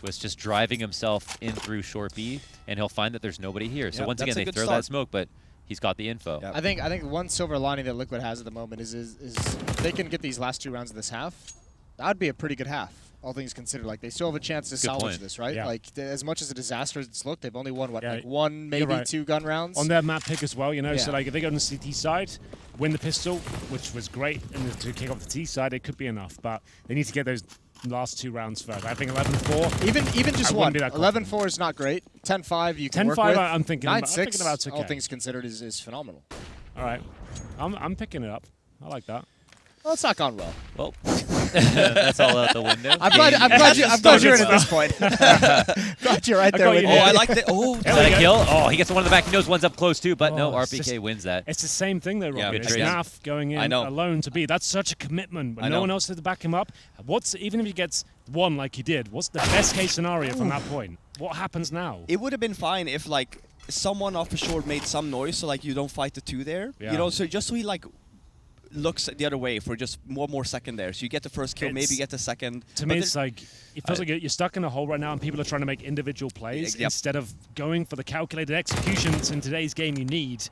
Speaker 1: Was just driving himself in through short B, and he'll find that there's nobody here. So
Speaker 2: Yeah,
Speaker 1: once
Speaker 2: that's
Speaker 1: again,
Speaker 2: a
Speaker 1: they
Speaker 2: good
Speaker 1: throw
Speaker 2: start.
Speaker 1: that smoke, but he's got the info.
Speaker 2: Yeah.
Speaker 4: I think one silver lining that Liquid has at the moment is if they can get these last 2 rounds of this half, that would be a pretty good half, all things considered. Like, they still have a chance to salvage
Speaker 1: point.
Speaker 4: this, right?
Speaker 3: Yeah.
Speaker 4: Like, as much as a disaster as it's looked, they've only won, what,
Speaker 3: Yeah,
Speaker 4: like 1, maybe
Speaker 3: right.
Speaker 4: 2 gun rounds?
Speaker 3: On their map pick as well, you know, so
Speaker 4: Yeah.
Speaker 3: like if they go on the CT side, win the pistol, which was great, and to kick off the T side, it could be enough, but they need to get those last 2 rounds first. I think 11-4.
Speaker 4: Even just
Speaker 3: I
Speaker 4: one.
Speaker 3: wouldn't be that
Speaker 4: 11-4 is not great. 10-5 you can
Speaker 3: 10-5
Speaker 4: work with.
Speaker 3: I'm thinking about
Speaker 4: 9-6,
Speaker 3: it's okay.
Speaker 4: all things considered, is phenomenal.
Speaker 3: All right, I'm picking it up. I like that.
Speaker 4: Well, it's not gone well.
Speaker 1: Well, that's all out the window.
Speaker 4: I'm glad you're in at this point. Glad you're right there
Speaker 3: got
Speaker 4: with
Speaker 3: you.
Speaker 4: me.
Speaker 2: Oh, I like that. Oh,
Speaker 1: Is that a kill? Oh, he gets one in the back. He knows one's up close too, but no,
Speaker 3: Oh, it's
Speaker 1: RPK
Speaker 3: just-
Speaker 1: wins that.
Speaker 3: It's the same thing though,
Speaker 2: Yeah,
Speaker 3: Robbie.
Speaker 1: good
Speaker 3: It's
Speaker 1: trade.
Speaker 3: Naf going
Speaker 2: I
Speaker 3: in
Speaker 2: know.
Speaker 3: alone to B. That's such a commitment when
Speaker 2: I
Speaker 3: no
Speaker 2: know.
Speaker 3: one else has to back him up. Even if he gets 1 like he did, what's the best case scenario from that point? What happens now?
Speaker 2: it would have been fine if like someone off the shore made some noise, so like you don't fight the 2 there.
Speaker 3: Yeah.
Speaker 2: You know, so just so he like looks the other way for just one more second there. So you get the first kill, maybe
Speaker 3: It's-
Speaker 2: get the second.
Speaker 3: To
Speaker 2: But
Speaker 3: me, it's like it feels like you're stuck in a hole right now, and people are trying to make individual plays
Speaker 2: Yep.
Speaker 3: instead of going for the calculated executions in today's game you need.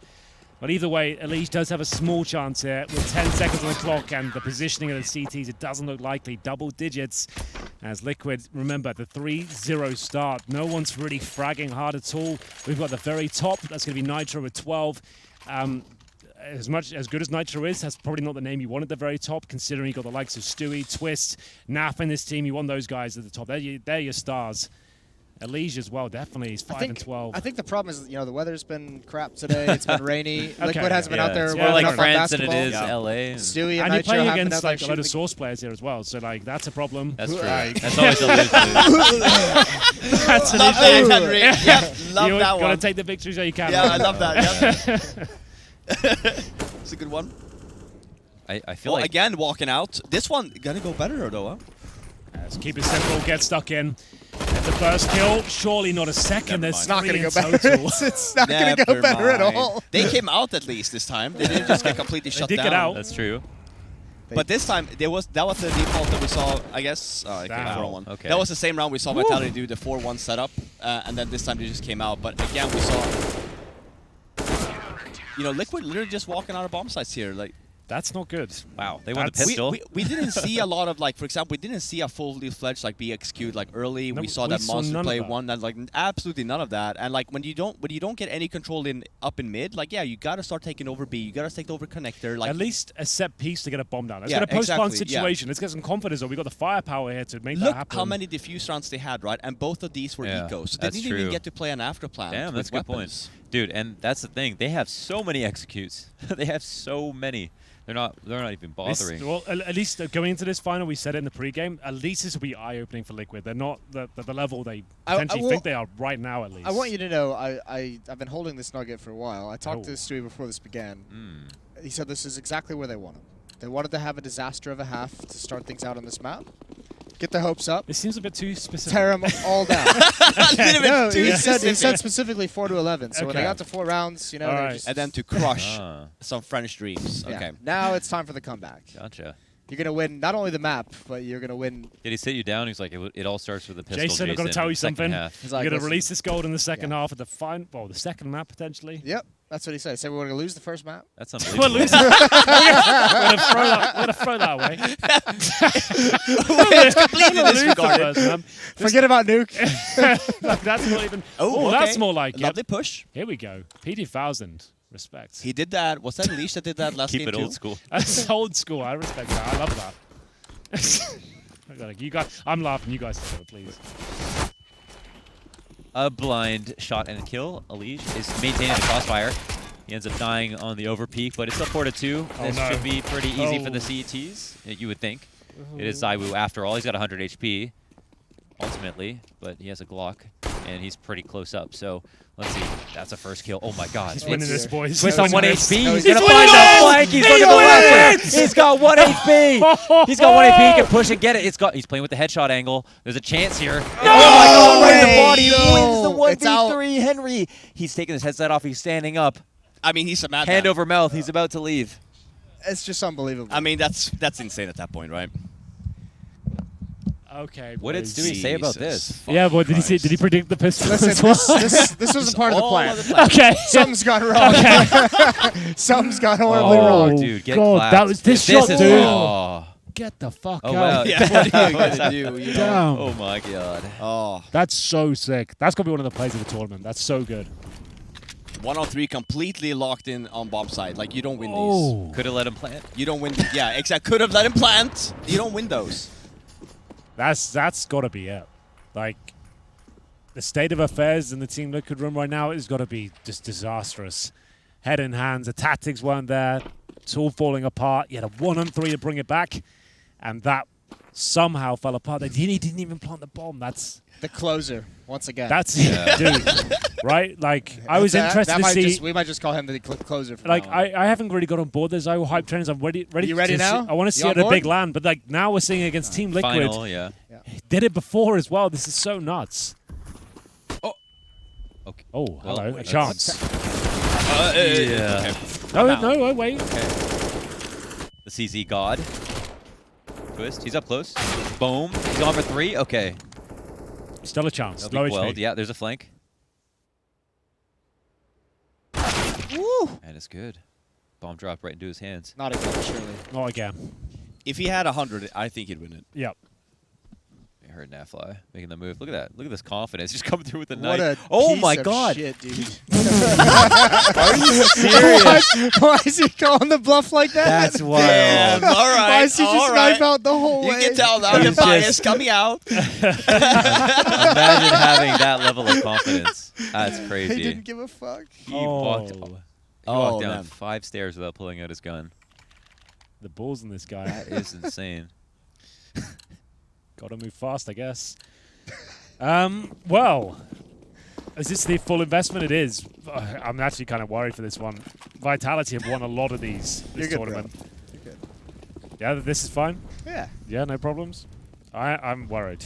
Speaker 3: But either way, Elise does have a small chance here with 10 seconds on the clock and the positioning of the CTs. It doesn't look likely. Double digits as Liquid, remember, the 3-0 start. No one's really fragging hard at all. We've got the very top. That's going to be Nitro with 12. As good as Nitro is, that's probably not the name you want at the very top, considering you got the likes of Stewie, Twist, Naf in this team. You want those guys at the top. They're your stars. Elige as well, definitely. He's 5 and 12.
Speaker 4: I think the problem is, the weather's been crap today. It's been rainy. Liquid hasn't been out there
Speaker 1: it's
Speaker 3: Yeah,
Speaker 1: more
Speaker 4: warming
Speaker 1: like
Speaker 4: up on
Speaker 1: France than it
Speaker 4: basketball.
Speaker 1: is
Speaker 2: Yeah.
Speaker 1: LA.
Speaker 4: Stewie and
Speaker 3: and you're
Speaker 4: Nitro
Speaker 3: playing
Speaker 4: haven't been
Speaker 3: against
Speaker 4: out there
Speaker 3: like a lot of
Speaker 4: shooting
Speaker 3: Source players here as well, so like that's a problem.
Speaker 1: That's true.
Speaker 3: Like,
Speaker 1: That's always a lose-lose.
Speaker 3: that's an
Speaker 2: love
Speaker 3: issue.
Speaker 2: that, Henry. Yeah, love
Speaker 3: You
Speaker 2: that
Speaker 3: gotta
Speaker 2: one.
Speaker 3: take the victories where you can.
Speaker 2: Yeah, I love that. Yeah. It's a good one.
Speaker 1: I feel
Speaker 2: Well,
Speaker 1: like
Speaker 2: again, walking out. This one gonna go better though, huh?
Speaker 3: Let's keep it simple, get stuck in. Get the first kill, surely not a second.
Speaker 2: Never
Speaker 3: There's
Speaker 2: mind.
Speaker 4: It's not
Speaker 3: three
Speaker 4: going to
Speaker 3: in
Speaker 4: go better.
Speaker 3: total.
Speaker 4: It's not going to go
Speaker 2: Never
Speaker 4: better at
Speaker 2: mind.
Speaker 4: all.
Speaker 2: They came out at least this time. They didn't just get completely shut
Speaker 3: did
Speaker 2: down.
Speaker 3: get out.
Speaker 1: that's true.
Speaker 2: But this time, that was the default that we saw, I guess. Oh, okay,
Speaker 3: Wow.
Speaker 2: 4-1.
Speaker 1: Okay.
Speaker 2: That was the same round we saw Vitality do the 4-1 setup, and then this time they just came out. But again, we saw, Liquid literally just walking out of bomb sites here. Like,
Speaker 3: That's not good.
Speaker 1: Wow, they won the
Speaker 3: That's-
Speaker 1: pistol.
Speaker 2: We didn't see a lot of, like, for example, we didn't see a fully fledged like be executed like early.
Speaker 3: No,
Speaker 2: we saw
Speaker 3: we
Speaker 2: that
Speaker 3: saw
Speaker 2: monster
Speaker 3: none of
Speaker 2: play
Speaker 3: that.
Speaker 2: one, that like absolutely none of that. And like when you don't get any control in up in mid, like yeah, you gotta start taking over B. You gotta take over connector. Like
Speaker 3: At least a set piece to get a bomb down. Let's
Speaker 2: Yeah,
Speaker 3: get a post-plant
Speaker 2: exactly, yeah.
Speaker 3: situation. Let's get some confidence. We've got the firepower here to make that
Speaker 2: look
Speaker 3: happen.
Speaker 2: how many diffuse rounds they had, right? And both of these were
Speaker 1: Yeah,
Speaker 2: eco, so they
Speaker 1: that's
Speaker 2: didn't even
Speaker 1: true.
Speaker 2: get to play an after plan.
Speaker 1: Damn, that's a good point. Dude, and that's the thing. They have so many executes. They have so many. They're not even bothering.
Speaker 3: Well, at least going into this final, we said it in the pregame, at least this will be eye-opening for Liquid. They're not the level they potentially
Speaker 4: will-
Speaker 3: think they are right now, at least.
Speaker 4: I want you to know, I've been holding this nugget for a while. I talked to
Speaker 3: Oh.
Speaker 4: Stewie before this began. He said this is exactly where they want him. They wanted to have a disaster of a half to start things out on this map. Get the hopes up.
Speaker 3: It seems a bit too specific.
Speaker 4: Tear them all down.
Speaker 2: little bit too
Speaker 4: he said
Speaker 2: specific.
Speaker 4: specifically 4 to 11. So when they
Speaker 3: Okay.
Speaker 4: got to 4 rounds, you know,
Speaker 3: All
Speaker 4: they
Speaker 3: right.
Speaker 4: just,
Speaker 2: And then to crush
Speaker 1: Ah,
Speaker 2: some French dreams.
Speaker 4: yeah.
Speaker 2: Okay.
Speaker 4: Now it's time for the comeback.
Speaker 1: gotcha.
Speaker 4: You're gonna win not only the map, but you're gonna win.
Speaker 1: Did he sit you down? He's like, it all starts with the pistol.
Speaker 3: Jason, I've got to tell you
Speaker 1: second
Speaker 3: something.
Speaker 1: half.
Speaker 4: He's
Speaker 3: You're
Speaker 4: like,
Speaker 3: going to
Speaker 4: "Listen."
Speaker 3: release this gold in the second
Speaker 4: Yeah.
Speaker 3: half of the the second map, potentially.
Speaker 4: Yep, that's what he said. He said we're gonna lose the first map.
Speaker 1: That's
Speaker 3: We're
Speaker 1: unbelievable.
Speaker 3: losing. We're going to throw that away.
Speaker 2: It's completely disregarded.
Speaker 4: Forget about Nuke.
Speaker 3: Like, that's not even.
Speaker 2: Oh,
Speaker 3: Oh, that's
Speaker 2: okay.
Speaker 3: more like it.
Speaker 2: Lovely push.
Speaker 3: Here we go. P2000. Respect.
Speaker 2: He did that. Was that Leash that did that last
Speaker 1: Keep
Speaker 2: game
Speaker 1: it
Speaker 2: too?
Speaker 1: old school.
Speaker 3: That's old school. I respect that. I love that. You guys, I'm laughing. You guys do it, please.
Speaker 1: A blind shot and a kill. Alish is maintaining the crossfire. He ends up dying on the overpeak, but it's still 4-2.
Speaker 3: Oh,
Speaker 1: This
Speaker 3: no.
Speaker 1: should be pretty easy for the
Speaker 3: Oh.
Speaker 1: CETs, you would think. It is Zywoo after all. He's got 100 HP, ultimately, but he has a Glock, and he's pretty close up. So let's see. That's a first kill. Oh my God!
Speaker 3: He's winning this, boys.
Speaker 1: Twist
Speaker 3: He's
Speaker 1: on 1
Speaker 3: winning this.
Speaker 1: HP.
Speaker 4: No,
Speaker 1: He's
Speaker 4: he's
Speaker 1: gonna
Speaker 3: winning
Speaker 1: find the
Speaker 3: this!
Speaker 1: flank. He's
Speaker 3: He
Speaker 1: looking to the left.
Speaker 3: wins!
Speaker 1: He's got 1 HP. He's got 1 HP. He can push and get it. He's playing with the headshot angle. There's a chance here. Oh my God! Right in the body. He wins the
Speaker 4: It's out.
Speaker 1: 1v3. Henry. He's taking his headset off. He's standing up.
Speaker 2: I mean, he's a madman.
Speaker 1: Hand over mouth. He's about to leave.
Speaker 4: It's just unbelievable.
Speaker 2: I mean, that's insane at that point, right?
Speaker 3: Okay.
Speaker 1: What did
Speaker 3: boys.
Speaker 1: Stewie say about this?
Speaker 2: fucking
Speaker 3: Yeah, boy. Did he
Speaker 2: Christ.
Speaker 3: Did he predict the pistol?
Speaker 4: Listen,
Speaker 3: as well?
Speaker 4: this wasn't part of the
Speaker 2: All
Speaker 4: plan.
Speaker 2: of the plan.
Speaker 3: Okay.
Speaker 4: Something's gone wrong. Something's gone horribly
Speaker 3: Oh,
Speaker 4: wrong.
Speaker 1: Dude, get
Speaker 3: God,
Speaker 1: clapped.
Speaker 3: that was this shot,
Speaker 1: is,
Speaker 3: dude.
Speaker 1: Oh,
Speaker 3: Get the fuck
Speaker 1: Oh,
Speaker 3: out.
Speaker 1: wow.
Speaker 2: Yeah, what are you gonna do? You know?
Speaker 3: Damn.
Speaker 1: oh my God.
Speaker 2: Oh,
Speaker 3: That's so sick. That's gonna be one of the plays of the tournament. That's so good.
Speaker 2: 1-on-3 completely locked in on bomb side. Like you don't win these.
Speaker 3: Oh.
Speaker 1: Could have let him plant.
Speaker 2: You don't win. Yeah, exactly. Could have let him plant. You don't win those.
Speaker 3: That's gotta be it. Like the state of affairs in the Team Liquid room right now is gotta be just disastrous. Head in hands, the tactics weren't there. It's all falling apart. You had a 1-on-3 to bring it back, and that somehow fell apart. He didn't even plant the bomb. That's
Speaker 4: The closer, once again.
Speaker 3: dude, right? Like I was interested to see.
Speaker 4: We might just call him the closer. From
Speaker 3: Like
Speaker 4: now on.
Speaker 3: I haven't really got on board the Zywo hype trains. I'm ready.
Speaker 4: You ready
Speaker 3: to
Speaker 4: now?
Speaker 3: See, I want to
Speaker 4: You
Speaker 3: see
Speaker 4: on
Speaker 3: it at a
Speaker 4: board?
Speaker 3: big land, but like now we're seeing it against Team Liquid.
Speaker 1: Final, yeah.
Speaker 3: Did it before as well. This is so nuts.
Speaker 1: Okay.
Speaker 3: Oh,
Speaker 1: Well,
Speaker 3: hello, a
Speaker 1: that's-
Speaker 3: chance.
Speaker 1: Yeah.
Speaker 3: No, wait.
Speaker 1: The CZ God. Twist. He's up close. Boom. He's on for 3. Okay.
Speaker 3: Still a chance.
Speaker 1: That'll
Speaker 3: Low
Speaker 1: be
Speaker 3: HP.
Speaker 1: quelled. Yeah, there's a flank.
Speaker 4: Woo!
Speaker 1: That is good. Bomb drop right into his hands.
Speaker 4: Not again, surely.
Speaker 3: Not again.
Speaker 2: If he had 100, I think he'd win it.
Speaker 3: Yep.
Speaker 1: I heard Nafly making the move. Look at that. Look at this confidence. Just coming through with the
Speaker 4: What
Speaker 1: knife.
Speaker 4: a
Speaker 1: Oh
Speaker 4: piece
Speaker 1: my
Speaker 4: of
Speaker 1: God.
Speaker 4: shit, dude.
Speaker 1: Are you serious?
Speaker 4: Why is he calling the bluff like that?
Speaker 1: That's wild.
Speaker 2: Damn, all right.
Speaker 4: Why is he just
Speaker 2: all
Speaker 4: knife
Speaker 2: right.
Speaker 4: out the whole
Speaker 2: You
Speaker 4: way?
Speaker 2: can tell now the
Speaker 1: It's
Speaker 2: bias
Speaker 1: just-
Speaker 2: coming out.
Speaker 1: Imagine having that level of confidence. That's
Speaker 4: He
Speaker 1: crazy.
Speaker 4: didn't give a fuck.
Speaker 1: He walked
Speaker 2: Oh,
Speaker 1: down
Speaker 2: man.
Speaker 1: 5 stairs without pulling out his gun.
Speaker 3: The balls in this guy.
Speaker 1: That is insane.
Speaker 3: Got to move fast, I guess. Well, is this the full investment? It is. I'm actually kind of worried for this one. Vitality have won a lot of these
Speaker 4: You're
Speaker 3: this
Speaker 4: good, bro.
Speaker 3: tournament.
Speaker 4: You're good.
Speaker 3: Yeah, this is fine.
Speaker 4: Yeah.
Speaker 3: Yeah, no problems. I'm worried.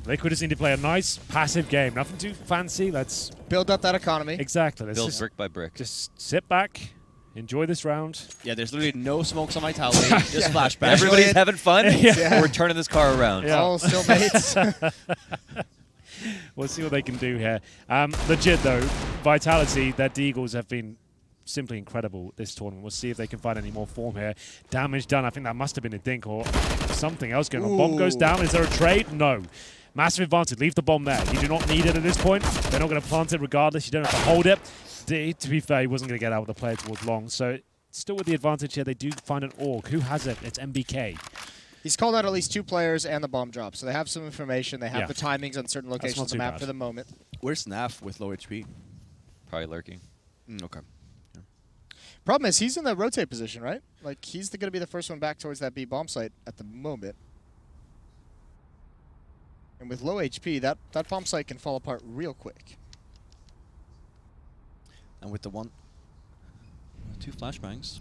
Speaker 3: Liquid just need to play a nice passive game. Nothing too fancy. Let's
Speaker 4: Build up that economy.
Speaker 3: exactly. Let's
Speaker 1: Build
Speaker 3: just,
Speaker 1: brick by brick.
Speaker 3: just sit back, enjoy this round.
Speaker 2: Yeah, there's literally no smokes on Vitality. Just flashbacks.
Speaker 1: Everybody's having fun.
Speaker 3: Yeah.
Speaker 1: We're turning this car around.
Speaker 3: Yeah.
Speaker 4: All still mates.
Speaker 3: We'll see what they can do here. Legit though, Vitality, their Deagles have been simply incredible this tournament. We'll see if they can find any more form here. Damage done. I think that must have been a dink or something else going on. Bomb goes down. Is there a trade? No. Massive advantage. Leave the bomb there. You do not need it at this point. They're not going to plant it regardless. You don't have to hold it. To be fair, he wasn't going to get out with the player towards long. So still with the advantage here, they do find an AUG. Who has it? It's MBK.
Speaker 4: He's called out at least 2 players and the bomb drop, so they have some information. They have
Speaker 3: Yeah.
Speaker 4: the timings on certain locations of the map for the moment.
Speaker 2: Where's Naf with low HP?
Speaker 1: Probably lurking.
Speaker 2: Okay.
Speaker 4: Problem is, he's in the rotate position, right? Like, he's going to be the first one back towards that B bomb site at the moment. And with low HP, that bomb site can fall apart real quick.
Speaker 2: And with the 2 flashbangs.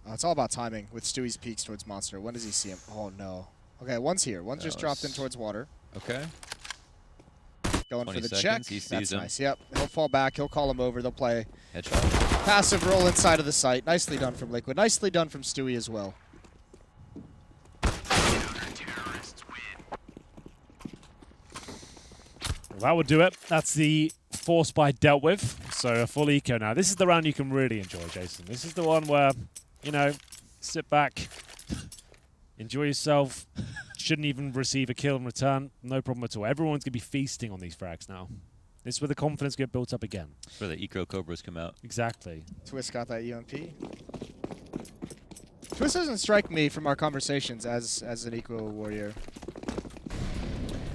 Speaker 4: It's all about timing with Stewie's peaks towards Monster. When does he see him? Oh, no. Okay, one's here. One's just dropped in towards water.
Speaker 1: Okay.
Speaker 4: Going for the
Speaker 1: 20
Speaker 4: check.
Speaker 1: seconds, he sees
Speaker 4: That's
Speaker 1: him.
Speaker 4: nice. Yep. He'll fall back. He'll call him over. They'll play
Speaker 1: Headshot.
Speaker 4: passive roll inside of the site. Nicely done from Liquid. Nicely done from Stewie as well.
Speaker 3: Well, that would do it. That's the force buy dealt with. So a full eco now. This is the round you can really enjoy, Jason. This is the one where, you know, sit back, enjoy yourself. Shouldn't even receive a kill in return. No problem at all. Everyone's going to be feasting on these frags now. This is where the confidence get built up again.
Speaker 1: That's where the Eco Cobras come out.
Speaker 3: Exactly.
Speaker 4: Twist got that UMP. Twist doesn't strike me from our conversations as an eco warrior.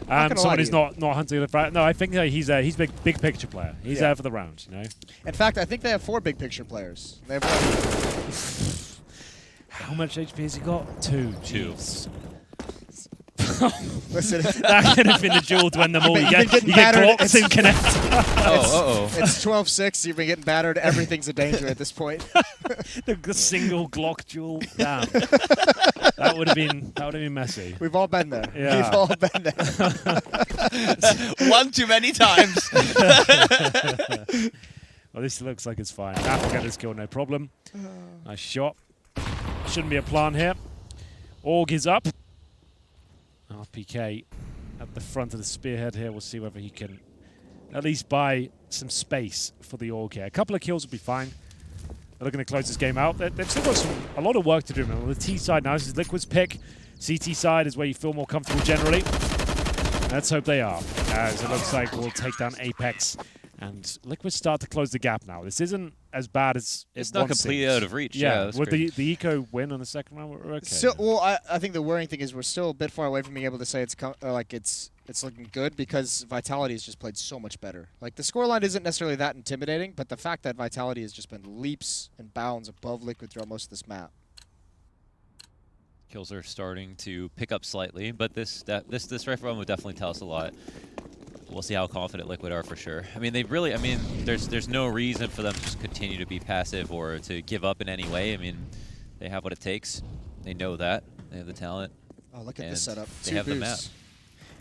Speaker 3: Someone who's not hunting the frag. No, I think he's big picture player. He's there for the round, you know.
Speaker 4: In fact, I think they have 4 big picture players. They have
Speaker 3: How much HP has he got? 2.
Speaker 1: 2.
Speaker 3: Jeez.
Speaker 4: Listen,
Speaker 3: That could have been the duel to win them all. You
Speaker 4: You've
Speaker 3: get
Speaker 4: been getting battered.
Speaker 3: Glocks in Connect.
Speaker 1: Oh,
Speaker 4: it's 12-6. You've been getting battered. Everything's a danger at this point.
Speaker 3: The single Glock duel. Damn. That would have been messy.
Speaker 4: We've all been there.
Speaker 3: Yeah.
Speaker 4: We've all been there.
Speaker 2: One too many times.
Speaker 3: Well, this looks like it's fine. Naf will get this kill, no problem. Nice shot. Shouldn't be a plan here. AUG is up. RPK at the front of the spearhead here. We'll see whether he can at least buy some space for the AUG here. A couple of kills will be fine. They're looking to close this game out. They've still got a lot of work to do. On the T side now, this is Liquid's pick. CT side is where you feel more comfortable generally. Let's hope they are, as it looks like we'll take down Apex. And Liquid start to close the gap now. This isn't as bad as
Speaker 1: it's not completely out of reach. Yeah,
Speaker 3: with the eco win on the second round, we're okay.
Speaker 4: So, well, I think the worrying thing is we're still a bit far away from being able to say it's looking good because Vitality has just played so much better. Like, the scoreline isn't necessarily that intimidating, but the fact that Vitality has just been leaps and bounds above Liquid throughout most of this map.
Speaker 1: Kills are starting to pick up slightly, but this rifle run would definitely tell us a lot. We'll see how confident Liquid are for sure. I mean, there's no reason for them to just continue to be passive or to give up in any way. I mean, they have what it takes. They know that. They have the talent.
Speaker 4: Oh, look at this setup.
Speaker 1: They have the map.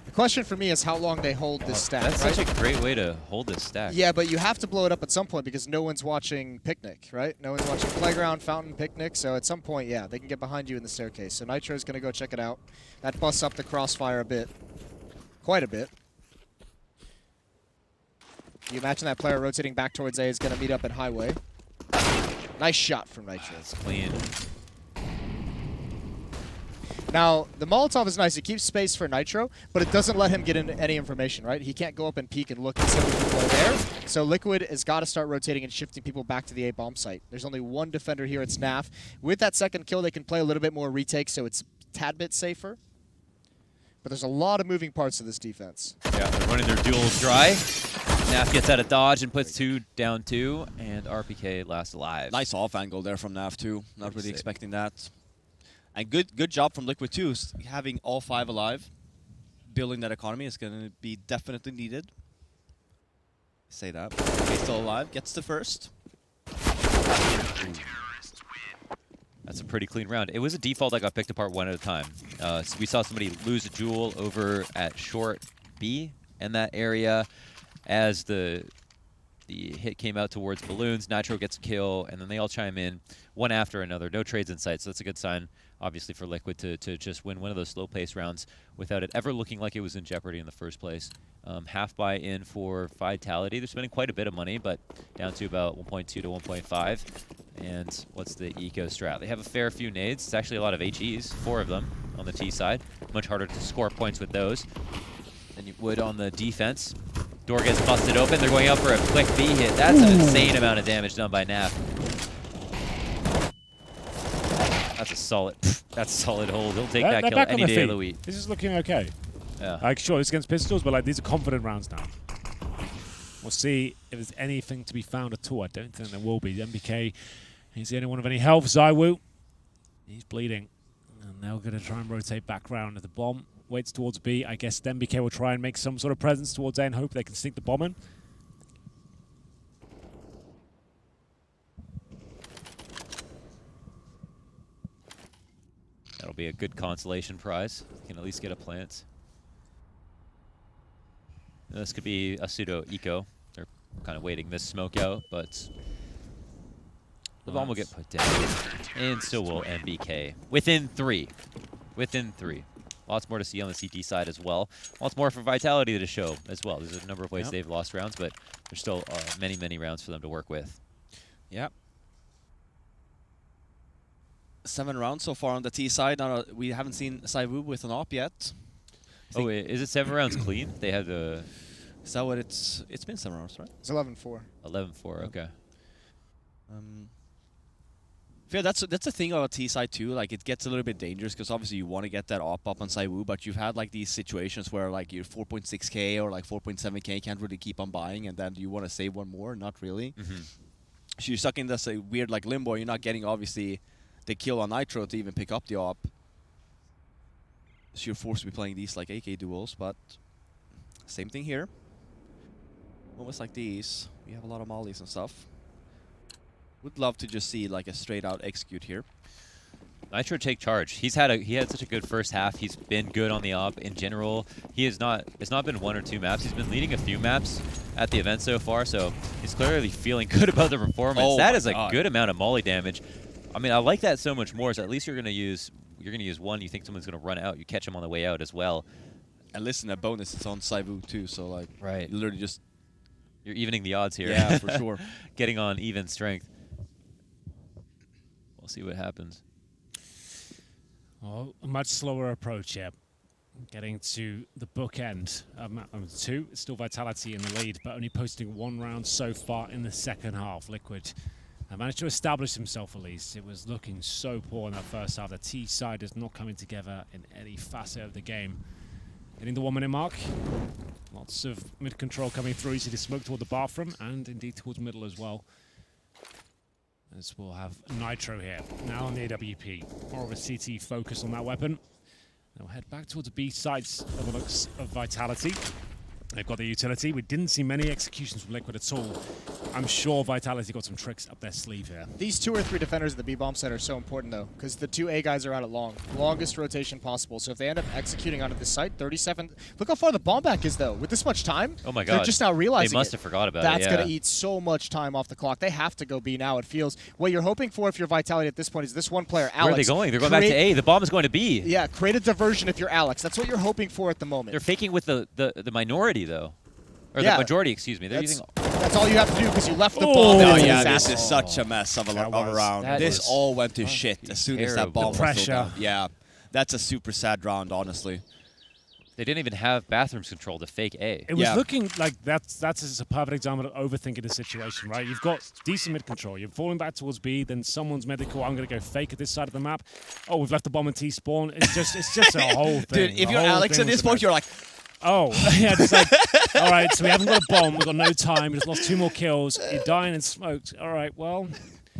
Speaker 4: The question for me is how long they hold this stack.
Speaker 1: That's
Speaker 4: right?
Speaker 1: such a great way to hold this stack.
Speaker 4: Yeah, but you have to blow it up at some point because no one's watching Picnic, right? No one's watching Playground, Fountain, Picnic. So at some point, yeah, they can get behind you in the staircase. So Nitro's going to go check it out. That busts up the crossfire a bit. Quite a bit. You imagine that player rotating back towards A is going to meet up at Highway. Nice shot from Nitro.
Speaker 1: That's clean.
Speaker 4: Now, the Molotov is nice. It keeps space for Nitro, but it doesn't let him get into any information, right? He can't go up and peek and look and see if people are there. So Liquid has got to start rotating and shifting people back to the A bomb site. There's only one defender here. It's Naf. With that second kill, they can play a little bit more retake, so it's a tad bit safer. But there's a lot of moving parts to this defense.
Speaker 1: Yeah, they're running their duel dry. Naf gets out of dodge and puts 2 down 2, and RPK last alive.
Speaker 2: Nice off angle there from Naf too. Not really expecting that. And good job from Liquid too. Having all 5 alive, building that economy is going to be definitely needed. Say that. He's still alive. Gets the first.
Speaker 1: That's a pretty clean round. It was a default that got picked apart one at a time. So we saw somebody lose a duel over at short B in that area as the The hit came out towards balloons. Nitro gets a kill, and then they all chime in one after another. No trades in sight, so that's a good sign, obviously, for Liquid to just win one of those slow-paced rounds without it ever looking like it was in jeopardy in the first place. Half buy in for Vitality. They're spending quite a bit of money, but down to about 1.2 to 1.5. And what's the eco strat? They have a fair few nades. It's actually a lot of HEs, 4 of them on the T side. Much harder to score points with those than you would on the defense. Door gets busted open. They're going out for a quick B hit. That's an insane amount of damage done by Naf. That's a solid. That's a solid hold. He'll take that kill any day of the week.
Speaker 3: This is looking okay.
Speaker 1: Yeah.
Speaker 3: Like, sure, it's against pistols, but like these are confident rounds now. We'll see if there's anything to be found at all. I don't think there will be. MBK, he's the only one of any health. Zywoo, he's bleeding. And now we're going to try and rotate back round at the bomb. Waits towards B. I guess MBK will try and make some sort of presence towards A and hope they can sneak the bomb in.
Speaker 1: That'll be a good consolation prize. You can at least get a plant. This could be a pseudo eco. They're kind of waiting this smoke out, but the bomb will get put down. And so will MBK. Within 3. Within 3. Lots more to see on the CT side as well. Lots more for Vitality to show as well. There's a number of ways they've lost rounds, but there's still many, many rounds for them to work with.
Speaker 2: Yeah. 7 rounds so far on the T side. We haven't seen Zywoo with an op yet.
Speaker 1: Oh, wait, is it 7 rounds clean? They had the...
Speaker 2: Is that what it's been 7 rounds, right?
Speaker 4: It's 11-4.
Speaker 1: 11-4, okay.
Speaker 2: Yeah, that's the thing about T side too. Like, it gets a little bit dangerous because obviously you want to get that op up on Zywoo, but you've had like these situations where like your 4.6k or like 4.7k can't really keep on buying, and then you want to save one more, not really. So you're stuck in this weird like limbo. You're not getting obviously the kill on Nitro to even pick up the op. So you're forced to be playing these like AK duels, but same thing here. Almost like these, we have a lot of mollies and stuff. Would love to just see like a straight out execute here.
Speaker 1: Nitro take charge. He had such a good first half. He's been good on the op in general. It's not been 1 or 2 maps. He's been leading a few maps at the event so far, so he's clearly feeling good about the performance.
Speaker 2: Oh
Speaker 1: that is a good amount of molly damage. I mean, I like that so much more. So at least you're gonna use one. You think someone's gonna run out. You catch him on the way out as well.
Speaker 2: And listen, a bonus is on Zywoo too. So like,
Speaker 1: right,
Speaker 2: literally just
Speaker 1: you're evening the odds here.
Speaker 2: Yeah, for sure.
Speaker 1: Getting on even strength. We'll see what happens.
Speaker 3: Well, a much slower approach here. Getting to the bookend of map number 2. It's still Vitality in the lead, but only posting 1 round so far in the second half. Liquid managed to establish himself at least. It was looking so poor in that first half. The T side is not coming together in any facet of the game. Hitting the 1-minute mark. Lots of mid-control coming through. You see the smoke toward the bathroom and indeed towards middle as well. As we'll have Nitro here. Now on the AWP. More of a CT focus on that weapon. They'll head back towards the B sides of the looks of Vitality. They've got the utility. We didn't see many executions from Liquid at all. I'm sure Vitality got some tricks up their sleeve here.
Speaker 4: These 2 or 3 defenders at the B-bomb site are so important, though, because the 2 A guys are out at longest rotation possible. So if they end up executing onto this site, 37... Look how far the bomb back is, though. With this much time,
Speaker 1: oh my God,
Speaker 4: they're just now realizing
Speaker 1: they must have forgot about
Speaker 4: That's
Speaker 1: it. That's
Speaker 4: going to eat so much time off the clock. They have to go B now, it feels. What you're hoping for if you're Vitality at this point is this one player, Alex.
Speaker 1: Where are they going? They're going back to A. The bomb is going to B.
Speaker 4: Yeah, create a diversion if you're Alex. That's what you're hoping for at the moment.
Speaker 1: They're faking with the minority, though. Or
Speaker 4: yeah,
Speaker 1: the majority, excuse me. They're using...
Speaker 4: That's all you have to do because you left the bomb.
Speaker 2: Oh, yeah, this is such a mess of a round. This
Speaker 1: was
Speaker 2: all went to shit as soon as that bomb was thrown down. Yeah, that's a super sad round, honestly.
Speaker 1: They didn't even have bathrooms control to fake A.
Speaker 3: It was looking like that's a perfect example of overthinking the situation, right? You've got decent mid control. You're falling back towards B, then someone's medical. I'm going to go fake at this side of the map. Oh, we've left the bomb in T spawn. It's just a whole thing.
Speaker 2: Dude, if you're Alex at this point, you're like,
Speaker 3: oh, yeah, just like, all right, so we haven't got a bomb, we've got no time, we just lost 2 more kills, you're dying and smoked. All right, well.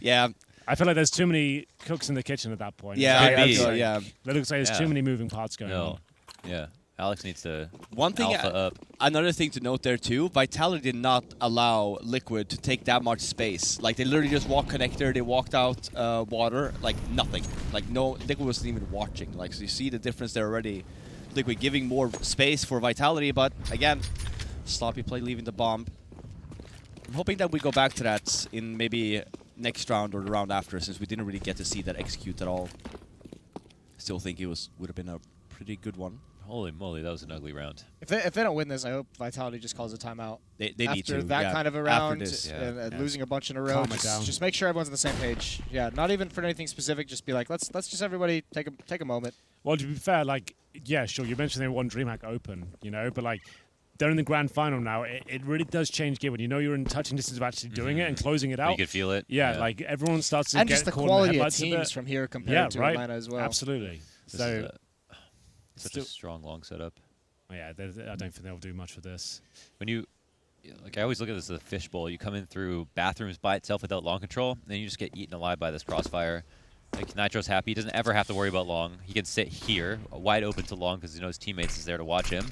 Speaker 2: Yeah.
Speaker 3: I feel like there's too many cooks in the kitchen at that point.
Speaker 2: Yeah,
Speaker 3: yeah. It looks like there's too many moving parts going on.
Speaker 1: Yeah. Alex needs to
Speaker 2: alpha up. Another thing to note there, too, Vitality did not allow Liquid to take that much space. Like, they literally just walked connector, they walked out water, like nothing. Like, no, Liquid wasn't even watching. Like, so you see the difference there already. Liquid giving more space for Vitality, but again, sloppy play leaving the bomb. I'm hoping that we go back to that in maybe next round or the round after, since we didn't really get to see that execute at all. Still think it would have been a pretty good one.
Speaker 1: Holy moly, that was an ugly round.
Speaker 4: If they don't win this, I hope Vitality just calls a timeout.
Speaker 2: They need
Speaker 4: After
Speaker 2: to.
Speaker 4: that
Speaker 2: yeah.
Speaker 4: kind of a
Speaker 2: After
Speaker 4: round,
Speaker 2: this,
Speaker 4: and losing a bunch in a row,
Speaker 3: Calm it down.
Speaker 4: just make sure everyone's on the same page. Yeah, not even for anything specific. Just be like, let's just everybody take a moment.
Speaker 3: Well, to be fair, like, yeah, sure, you mentioned they won DreamHack Open, you know, but like, they're in the grand final now. It really does change gear when you know you're in touching distance of actually doing it and closing it out.
Speaker 1: You could feel it.
Speaker 3: Yeah, like everyone starts to
Speaker 4: And
Speaker 3: get
Speaker 4: just the
Speaker 3: caught in the
Speaker 4: quality of
Speaker 3: headlights a
Speaker 4: teams
Speaker 3: bit.
Speaker 4: from here compared to
Speaker 3: right.
Speaker 4: Atlanta as well.
Speaker 3: Absolutely.
Speaker 1: This
Speaker 3: So,
Speaker 1: is such a
Speaker 3: still-
Speaker 1: strong long setup.
Speaker 3: yeah, I don't think they'll do much with this.
Speaker 1: When you, like, I always look at this as a fishbowl. You come in through bathrooms by itself without long control, and then you just get eaten alive by this crossfire. Like, Nitro's happy. He doesn't ever have to worry about long. He can sit here, wide open to long, because he knows his teammates is there to watch him.